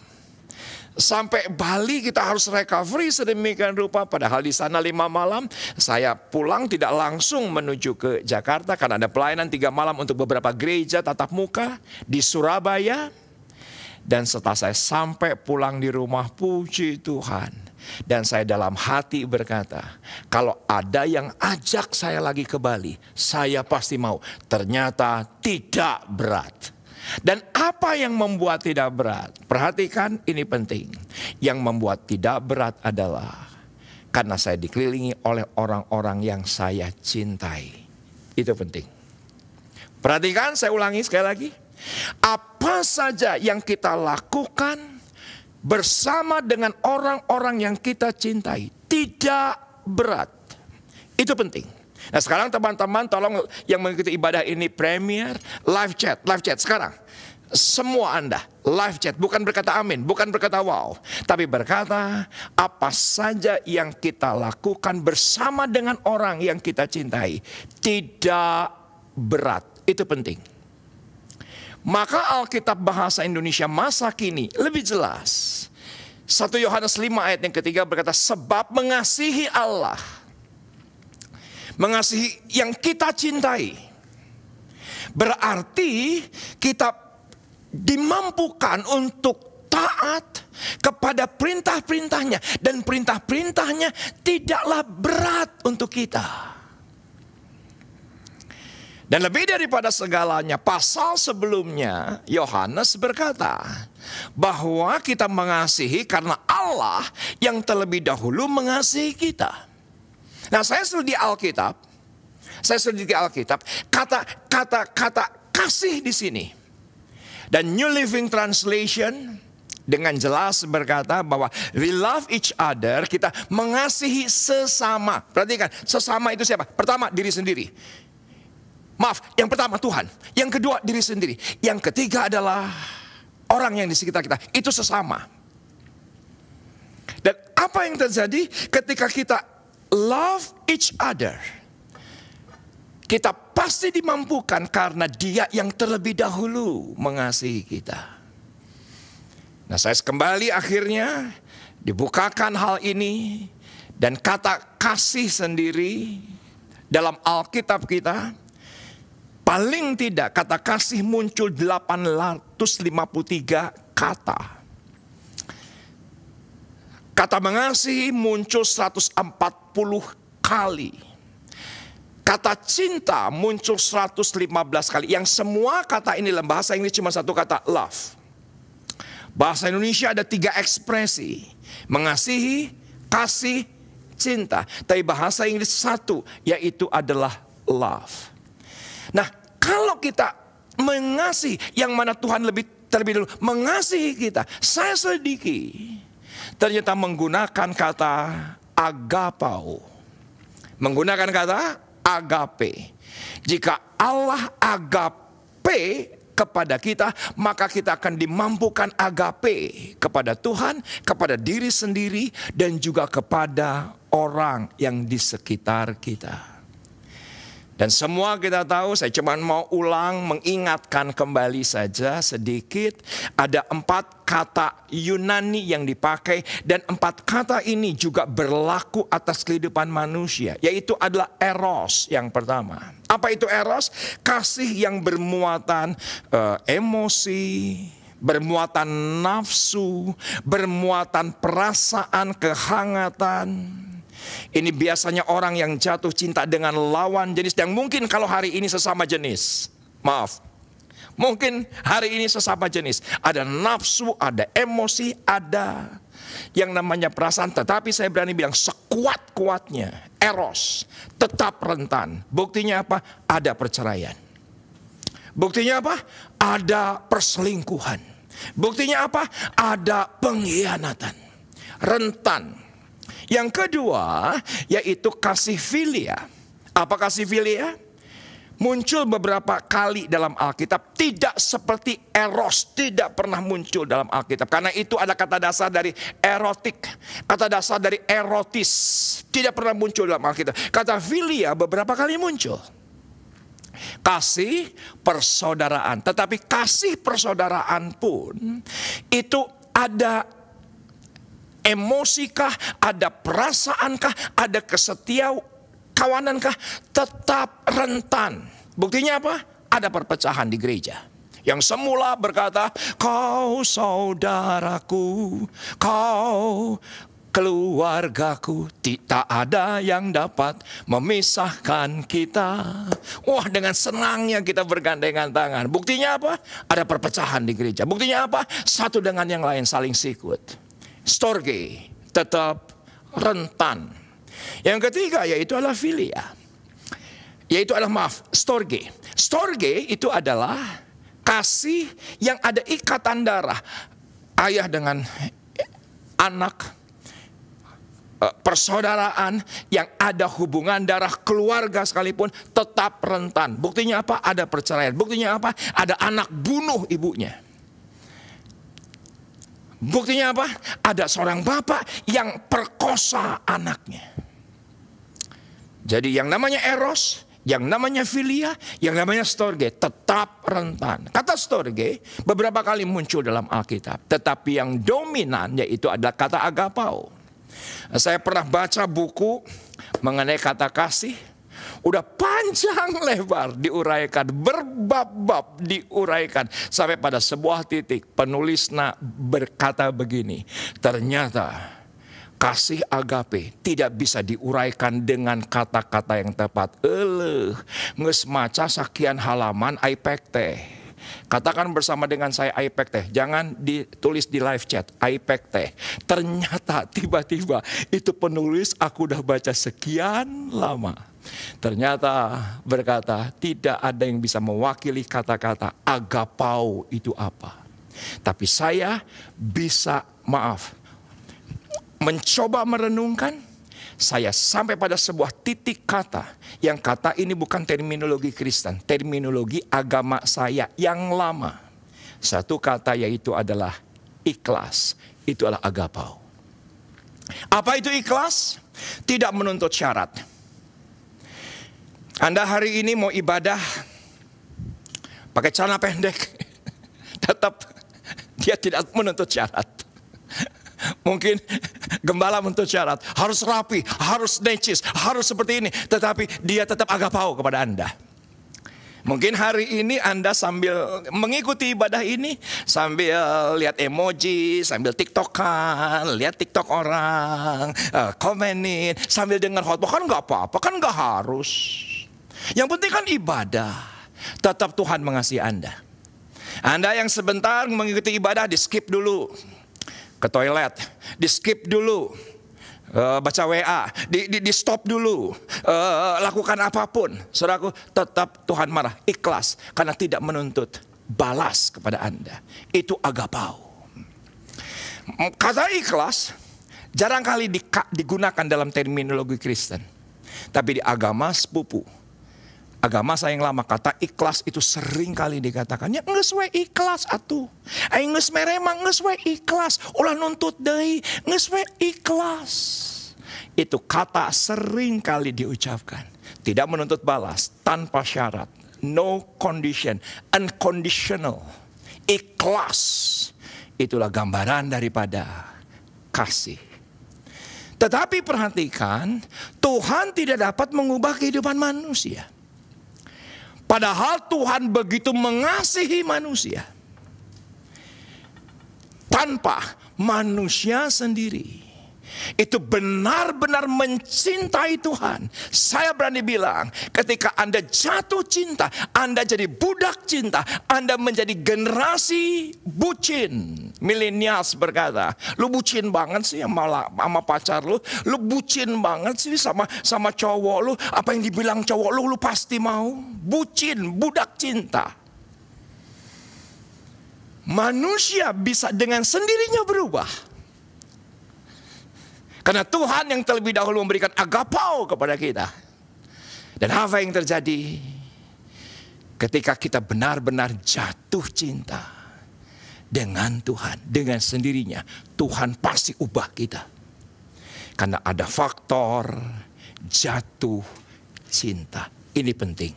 Sampai Bali kita harus recovery sedemikian rupa. Padahal di sana 5 malam. Saya pulang tidak langsung menuju ke Jakarta, karena ada pelayanan 3 malam untuk beberapa gereja tatap muka di Surabaya. Dan setelah saya sampai pulang di rumah, puji Tuhan. Dan saya dalam hati berkata, kalau ada yang ajak saya lagi ke Bali, saya pasti mau. Ternyata tidak berat. Dan apa yang membuat tidak berat? Perhatikan, ini penting. Yang membuat tidak berat adalah karena saya dikelilingi oleh orang-orang yang saya cintai. Itu penting. Perhatikan, saya ulangi sekali lagi. Apa saja yang kita lakukan bersama dengan orang-orang yang kita cintai tidak berat. Itu penting. Nah sekarang teman-teman tolong yang mengikuti ibadah ini Premier, live chat sekarang. Semua Anda live chat, bukan berkata amin, bukan berkata wow, tapi berkata apa saja yang kita lakukan bersama dengan orang yang kita cintai tidak berat. Itu penting. Maka Alkitab bahasa Indonesia masa kini lebih jelas. 1 Yohanes 5 ayat yang ketiga berkata, sebab mengasihi Allah, mengasihi yang kita cintai, berarti kita dimampukan untuk taat kepada perintah-perintahnya. Dan perintah-perintahnya tidaklah berat untuk kita. Dan lebih daripada segalanya, pasal sebelumnya Yohanes berkata bahwa kita mengasihi karena Allah yang terlebih dahulu mengasihi kita. Nah, saya studi Alkitab, kata kasih di sini. Dan New Living Translation dengan jelas berkata bahwa we love each other, kita mengasihi sesama. Perhatikan, sesama itu siapa? Pertama, diri sendiri. Maaf, yang pertama Tuhan, yang kedua diri sendiri, yang ketiga adalah orang yang di sekitar kita. Itu sesama. Dan apa yang terjadi ketika kita love each other? Kita pasti dimampukan karena Dia yang terlebih dahulu mengasihi kita. Nah, saya kembali akhirnya dibukakan hal ini dan kata kasih sendiri dalam Alkitab kita. Paling tidak kata kasih muncul 853 kata. Kata mengasihi muncul 140 kali. Kata cinta muncul 115 kali. Yang semua kata ini dalam bahasa Inggris cuma satu kata, love. Bahasa Indonesia ada 3 ekspresi. Mengasihi, kasih, cinta. Tapi bahasa Inggris satu, yaitu adalah love. Nah, kalau kita mengasihi, yang mana Tuhan terlebih dulu mengasihi kita, saya selidiki, ternyata menggunakan kata agapao. Menggunakan kata agape. Jika Allah agape kepada kita, maka kita akan dimampukan agape kepada Tuhan, kepada diri sendiri, dan juga kepada orang yang di sekitar kita. Dan semua kita tahu, saya cuma mau mengingatkan kembali saja sedikit. Ada 4 kata Yunani yang dipakai. Dan 4 kata ini juga berlaku atas kehidupan manusia. Yaitu adalah eros yang pertama. Apa itu eros? Kasih yang bermuatan emosi, bermuatan nafsu, bermuatan perasaan, kehangatan. Ini biasanya orang yang jatuh cinta dengan lawan jenis yang mungkin kalau hari ini sesama jenis. Maaf. Mungkin hari ini sesama jenis. Ada nafsu, ada emosi, ada yang namanya perasaan. Tetapi saya berani bilang sekuat-kuatnya eros tetap rentan. Buktinya apa? Ada perceraian. Buktinya apa? Ada perselingkuhan. Buktinya apa? Ada pengkhianatan. Rentan. Yang kedua, yaitu kasih filia. Apa kasih filia? Muncul beberapa kali dalam Alkitab. Tidak seperti eros, tidak pernah muncul dalam Alkitab. Karena itu ada kata dasar dari erotik. Kata dasar dari erotis. Tidak pernah muncul dalam Alkitab. Kata filia beberapa kali muncul. Kasih persaudaraan. Tetapi kasih persaudaraan pun itu ada emosikah, ada perasaankah, ada kesetiakawanankah, tetap rentan. Buktinya apa? Ada perpecahan di gereja. yang semula berkata, kau saudaraku, kau keluargaku, tidak ada yang dapat memisahkan kita. Wah, dengan senangnya kita bergandengan tangan. Buktinya apa? Ada perpecahan di gereja. Buktinya apa? Satu dengan yang lain saling sikut. Storge, tetap rentan. Yang ketiga yaitu adalah filia. Yaitu adalah storge. Storge itu adalah kasih yang ada ikatan darah. Ayah dengan anak, persaudaraan yang ada hubungan darah, keluarga sekalipun tetap rentan. Buktinya apa? Ada perceraian. Buktinya apa? Ada anak bunuh ibunya. Buktinya apa? Ada seorang bapak yang perkosa anaknya. Jadi yang namanya eros, yang namanya filia, yang namanya storge tetap rentan. Kata storge beberapa kali muncul dalam Alkitab, tetapi yang dominan yaitu adalah kata agapao. Saya pernah baca buku mengenai kata kasih, udah panjang lebar diuraikan, berbab-bab diuraikan, sampai pada sebuah titik penulisnya berkata begini, ternyata kasih agape tidak bisa diuraikan dengan kata-kata yang tepat. Nges maca sakian halaman iPad teh. Katakan bersama dengan saya iPad teh. Jangan ditulis di live chat iPad teh. Ternyata tiba-tiba itu penulis aku udah baca sekian lama. Ternyata berkata tidak ada yang bisa mewakili kata-kata agapao itu apa. Tapi saya bisa mencoba merenungkan. Saya sampai pada sebuah titik kata, yang kata ini bukan terminologi Kristen, terminologi agama saya yang lama. Satu kata yaitu adalah ikhlas, itu adalah agapao. Apa itu ikhlas? Tidak menuntut syarat. Anda hari ini mau ibadah pakai celana pendek, tetap dia tidak menuntut syarat. Mungkin gembala menuntut syarat, harus rapi, harus necis, harus seperti ini. Tetapi dia tetap agapao kepada Anda. Mungkin hari ini Anda sambil mengikuti ibadah ini, sambil lihat emoji, sambil tiktokan, lihat tiktok orang, komenin, sambil dengar khotbah, kan gak apa-apa, kan gak harus. Yang penting kan ibadah. Tetap Tuhan mengasihi Anda. Anda yang sebentar mengikuti ibadah, di skip dulu. Ke toilet, di skip dulu, baca WA, di stop dulu, lakukan apapun. Saudaraku, tetap Tuhan marah, ikhlas, karena tidak menuntut balas kepada Anda. Itu agapao. Kata ikhlas jarang kali digunakan dalam terminologi Kristen. Tapi di agama sepupu, agama saya yang lama, kata ikhlas itu sering kali dikatakan. Ya nges we ikhlas atuh. Aing nges meremang nges we ikhlas. Ulah nuntut deui nges we ikhlas. Itu kata sering kali diucapkan. Tidak menuntut balas, tanpa syarat. No condition, unconditional. Ikhlas. Itulah gambaran daripada kasih. Tetapi perhatikan, Tuhan tidak dapat mengubah kehidupan manusia. Padahal Tuhan begitu mengasihi manusia. Tanpa manusia sendiri itu benar-benar mencintai Tuhan. Saya berani bilang, ketika Anda jatuh cinta, Anda jadi budak cinta, Anda menjadi generasi bucin. Millennials berkata, lu bucin banget sih sama pacar lu bucin banget sih sama cowok lu, apa yang dibilang cowok lu pasti mau. Bucin, budak cinta. Manusia bisa dengan sendirinya berubah. Karena Tuhan yang terlebih dahulu memberikan agapao kepada kita. Dan apa yang terjadi ketika kita benar-benar jatuh cinta dengan Tuhan, dengan sendirinya, Tuhan pasti ubah kita. Karena ada faktor jatuh cinta. Ini penting.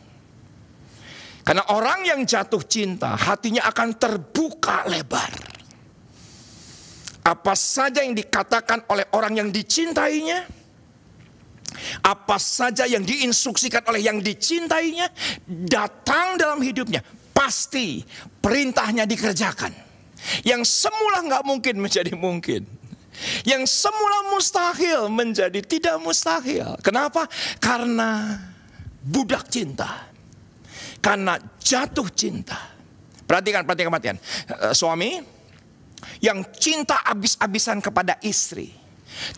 Karena orang yang jatuh cinta, hatinya akan terbuka lebar. Apa saja yang dikatakan oleh orang yang dicintainya, apa saja yang diinstruksikan oleh yang dicintainya, datang dalam hidupnya, pasti perintahnya dikerjakan. Yang semula nggak mungkin menjadi mungkin. Yang semula mustahil menjadi tidak mustahil. Kenapa? Karena budak cinta. Karena jatuh cinta. Perhatikan. Suami yang cinta abis-abisan kepada istri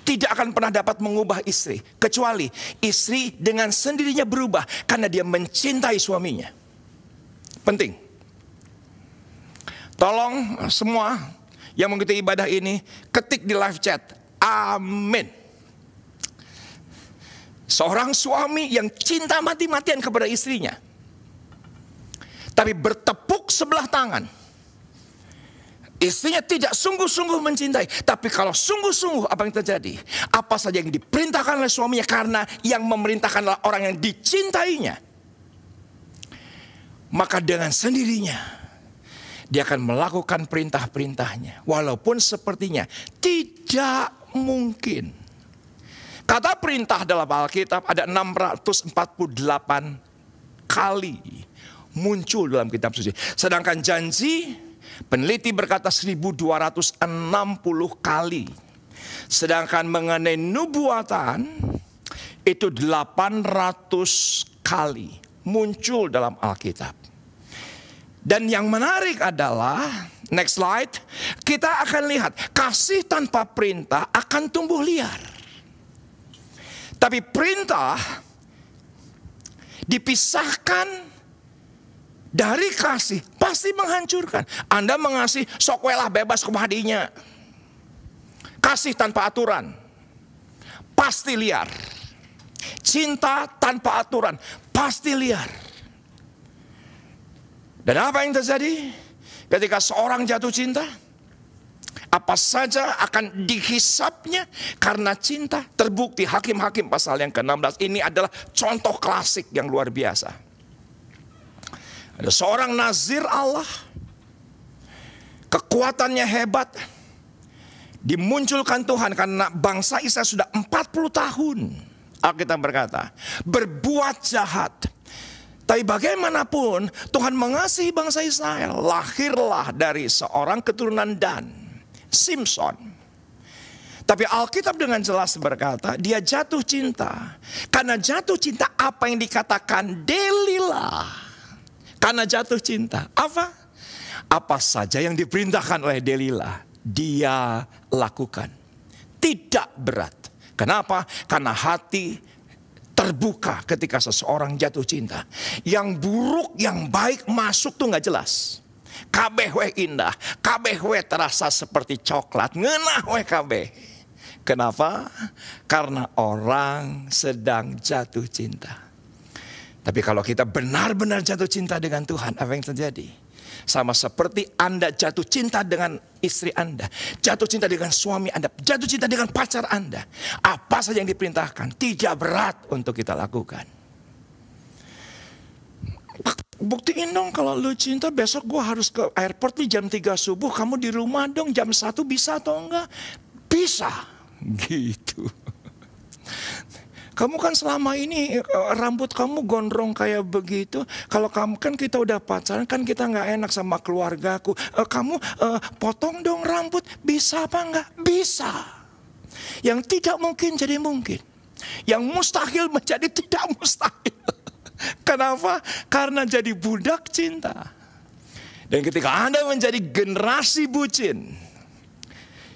tidak akan pernah dapat mengubah istri. Kecuali istri dengan sendirinya berubah karena dia mencintai suaminya. Penting. Tolong semua yang mengikuti ibadah ini ketik di live chat. Amin. Seorang suami yang cinta mati-matian kepada istrinya, tapi bertepuk sebelah tangan. Istrinya tidak sungguh-sungguh mencintai. Tapi kalau sungguh-sungguh, apa yang terjadi? Apa saja yang diperintahkan oleh suaminya karena yang memerintahkan adalah orang yang dicintainya, maka dengan sendirinya dia akan melakukan perintah-perintahnya. Walaupun sepertinya tidak mungkin. Kata perintah dalam Alkitab ada 648 kali muncul dalam kitab suci. Sedangkan janji, peneliti berkata 1260 kali. Sedangkan mengenai nubuatan itu 800 kali muncul dalam Alkitab. Dan yang menarik adalah, next slide, kita akan lihat kasih tanpa perintah akan tumbuh liar. Tapi perintah dipisahkan dari kasih pasti menghancurkan. Anda mengasihi, sok welah bebas kemahdinya. Kasih tanpa aturan pasti liar. Cinta tanpa aturan pasti liar. Dan apa yang terjadi ketika seorang jatuh cinta? Apa saja akan dihisapnya karena cinta. Terbukti Hakim-Hakim pasal yang ke-16. Ini adalah contoh klasik yang luar biasa. Ada seorang nazir Allah, kekuatannya hebat, dimunculkan Tuhan karena bangsa Israel sudah 40 tahun, Alkitab berkata, berbuat jahat. Tapi bagaimanapun Tuhan mengasihi bangsa Israel. Lahirlah dari seorang keturunan Dan, Simson. Tapi Alkitab dengan jelas berkata dia jatuh cinta. Karena jatuh cinta apa yang dikatakan Delilah. Karena jatuh cinta. Apa saja yang diperintahkan oleh Delilah dia lakukan. Tidak berat. Kenapa? Karena hati terbuka ketika seseorang jatuh cinta. Yang buruk, yang baik masuk tuh gak jelas. Kabeh we indah, kabeh we terasa seperti coklat, ngeunah we kabeh. Kenapa? Karena orang sedang jatuh cinta. Tapi kalau kita benar-benar jatuh cinta dengan Tuhan, apa yang terjadi? Sama seperti Anda jatuh cinta dengan istri Anda, jatuh cinta dengan suami Anda, jatuh cinta dengan pacar Anda. Apa saja yang diperintahkan tidak berat untuk kita lakukan. Buktiin dong kalau lu cinta, besok gue harus ke airport nih jam 3 subuh. Kamu di rumah dong jam 1, bisa atau enggak? Bisa. Gitu. Kamu kan selama ini rambut kamu gondrong kayak begitu. Kalau kamu kan kita udah pacaran, kan kita gak enak sama keluargaku. Kamu potong dong rambut, bisa apa enggak? Bisa. Yang tidak mungkin jadi mungkin. Yang mustahil menjadi tidak mustahil. Kenapa? Karena jadi budak cinta. Dan ketika Anda menjadi generasi bucin,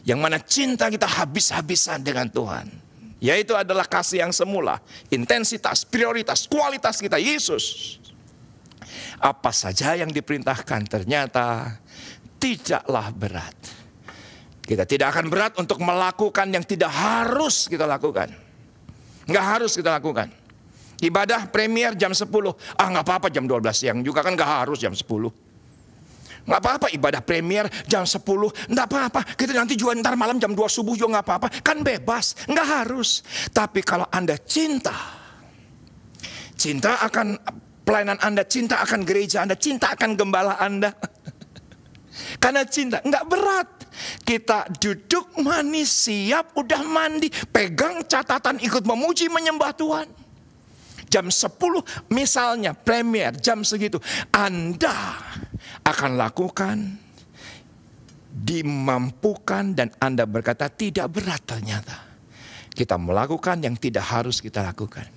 yang mana cinta kita habis-habisan dengan Tuhan, yaitu adalah kasih yang semula, intensitas, prioritas, kualitas kita, Yesus. Apa saja yang diperintahkan ternyata tidaklah berat. Kita tidak akan berat untuk melakukan yang tidak harus kita lakukan. Nggak harus kita lakukan. Ibadah premier jam 10. Nggak apa-apa jam 12 siang juga kan nggak harus jam 10. Nggak apa-apa ibadah premier jam 10. Nggak apa-apa. Kita nanti juga ntar malam jam 2 subuh juga nggak apa-apa. Kan bebas. Nggak harus. Tapi kalau Anda cinta akan pelayanan Anda, cinta akan gereja Anda, cinta akan gembala Anda. Karena cinta nggak berat. Kita duduk manis, siap, udah mandi, pegang catatan, ikut memuji menyembah Tuhan. Jam 10 misalnya premier jam segitu, Anda akan lakukan, dimampukan, dan Anda berkata tidak berat ternyata. Kita melakukan yang tidak harus kita lakukan.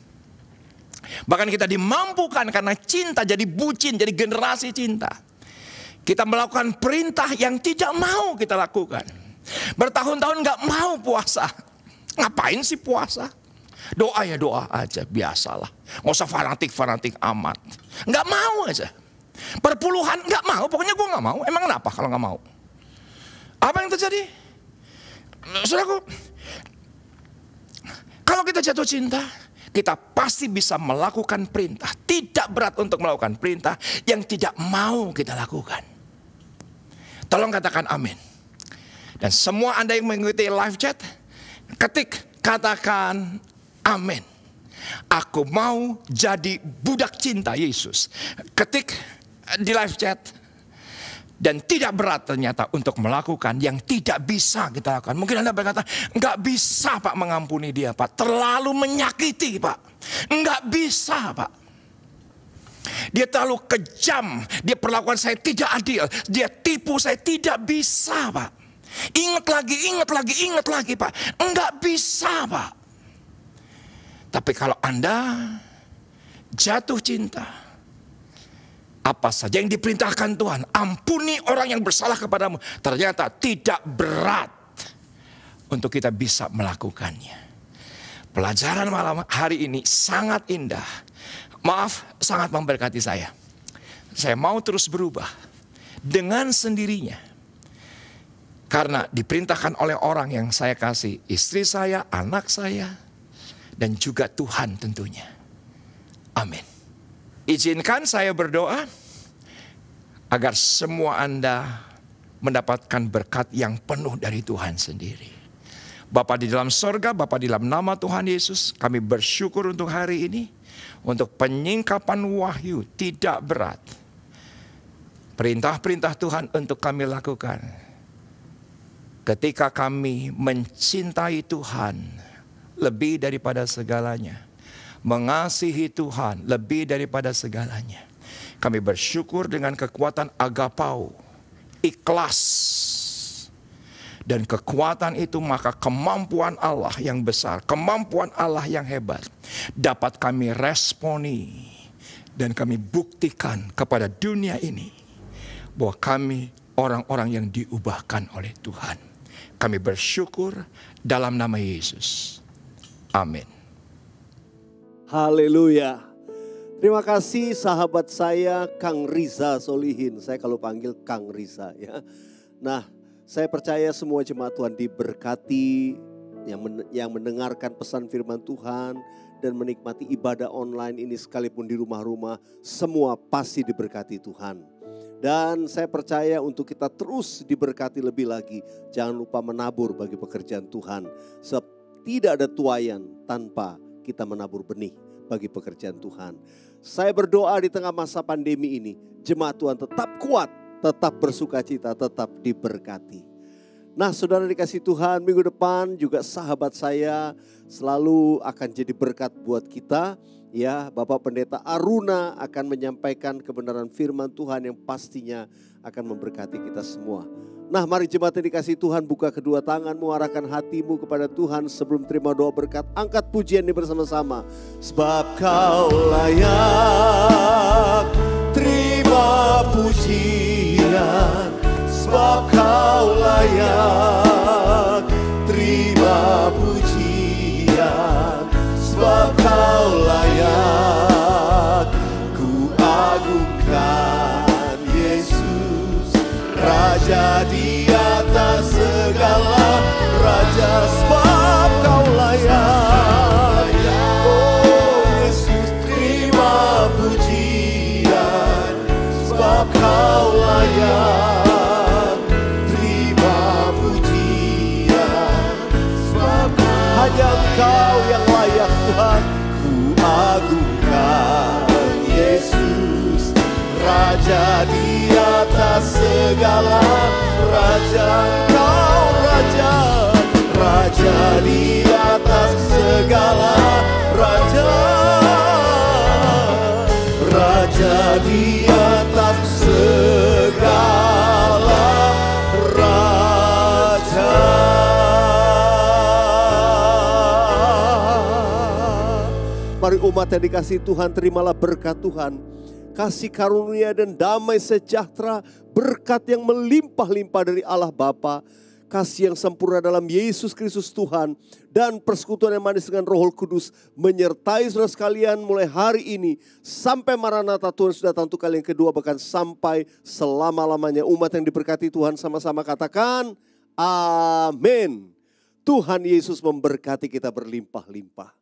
Bahkan kita dimampukan karena cinta jadi bucin, jadi generasi cinta. Kita melakukan perintah yang tidak mau kita lakukan. Bertahun-tahun gak mau puasa. Ngapain sih puasa? Doa ya doa aja, biasalah. Gak usah fanatik amat. Gak mau aja. Perpuluhan gak mau, pokoknya gue gak mau. Emang kenapa kalau gak mau? Apa yang terjadi? Saudaraku, kalau kita jatuh cinta, kita pasti bisa melakukan perintah. Tidak berat untuk melakukan perintah yang tidak mau kita lakukan. Tolong katakan amin. Dan semua Anda yang mengikuti live chat, katakan amin. Aku mau jadi budak cinta Yesus. Ketik di live chat. Dan tidak berat ternyata untuk melakukan yang tidak bisa kita lakukan. Mungkin Anda berkata, enggak bisa Pak mengampuni dia Pak. Terlalu menyakiti Pak. Enggak bisa Pak. Dia terlalu kejam. Dia perlakuan saya tidak adil. Dia tipu saya, tidak bisa Pak. Ingat lagi Pak. Enggak bisa Pak. Tapi kalau Anda jatuh cinta, apa saja yang diperintahkan Tuhan, ampuni orang yang bersalah kepadamu, ternyata tidak berat untuk kita bisa melakukannya. Pelajaran malam hari ini sangat indah. Maaf, sangat memberkati saya. Saya mau terus berubah dengan sendirinya. Karena diperintahkan oleh orang yang saya kasih, istri saya, anak saya, dan juga Tuhan tentunya. Amin. Izinkan saya berdoa agar semua Anda mendapatkan berkat yang penuh dari Tuhan sendiri. Bapa di dalam sorga, Bapa di dalam nama Tuhan Yesus, kami bersyukur untuk hari ini, untuk penyingkapan wahyu tidak berat. Perintah-perintah Tuhan untuk kami lakukan. Ketika kami mencintai Tuhan lebih daripada segalanya, mengasihi Tuhan lebih daripada segalanya. Kami bersyukur dengan kekuatan agapau, ikhlas. Dan kekuatan itu maka kemampuan Allah yang besar, kemampuan Allah yang hebat dapat kami responi. Dan kami buktikan kepada dunia ini bahwa kami orang-orang yang diubahkan oleh Tuhan. Kami bersyukur dalam nama Yesus. Amin. Haleluya. Terima kasih sahabat saya Kang Riza Solihin. Saya kalau panggil Kang Riza ya. Nah, saya percaya semua jemaat Tuhan diberkati yang mendengarkan pesan firman Tuhan dan menikmati ibadah online ini sekalipun di rumah-rumah, semua pasti diberkati Tuhan. Dan saya percaya untuk kita terus diberkati lebih lagi, jangan lupa menabur bagi pekerjaan Tuhan. Sebab tidak ada tuaian tanpa kita menabur benih bagi pekerjaan Tuhan. Saya berdoa di tengah masa pandemi ini, jemaat Tuhan tetap kuat, tetap bersukacita, tetap diberkati. Nah, saudara dikasih Tuhan, minggu depan juga sahabat saya selalu akan jadi berkat buat kita. Ya, Bapak Pendeta Aruna akan menyampaikan kebenaran firman Tuhan yang pastinya akan memberkati kita semua. Nah, mari jemaat yang dikasih Tuhan, buka kedua tanganmu, arahkan hatimu kepada Tuhan sebelum terima doa berkat. Angkat pujian ini bersama-sama. Sebab Kau layak terima pujian, sebab Kau layak terima pujian, sebab Kau layak ku agungkan Yesus, Raja di atas segala raja, sebab Kau layak. Oh Yesus, terima pujian, sebab Kau layak terima pujian, sebab hanya Engkau yang layak Tuhan. Ku agungkan Yesus, Raja di atas segala raja. Engkau Raja, Raja di atas segala raja, Raja di atas segala Mari umat yang dikasihi Tuhan, terimalah berkat Tuhan. Kasih karunia dan damai sejahtera, berkat yang melimpah-limpah dari Allah Bapa, kasih yang sempurna dalam Yesus Kristus Tuhan, dan persekutuan yang manis dengan Roh Kudus menyertai saudara sekalian mulai hari ini sampai Maranatha Tuhan sudah datang untuk kali yang kedua, bahkan sampai selama-lamanya. Umat yang diberkati Tuhan sama-sama katakan amin. Tuhan Yesus memberkati kita berlimpah-limpah.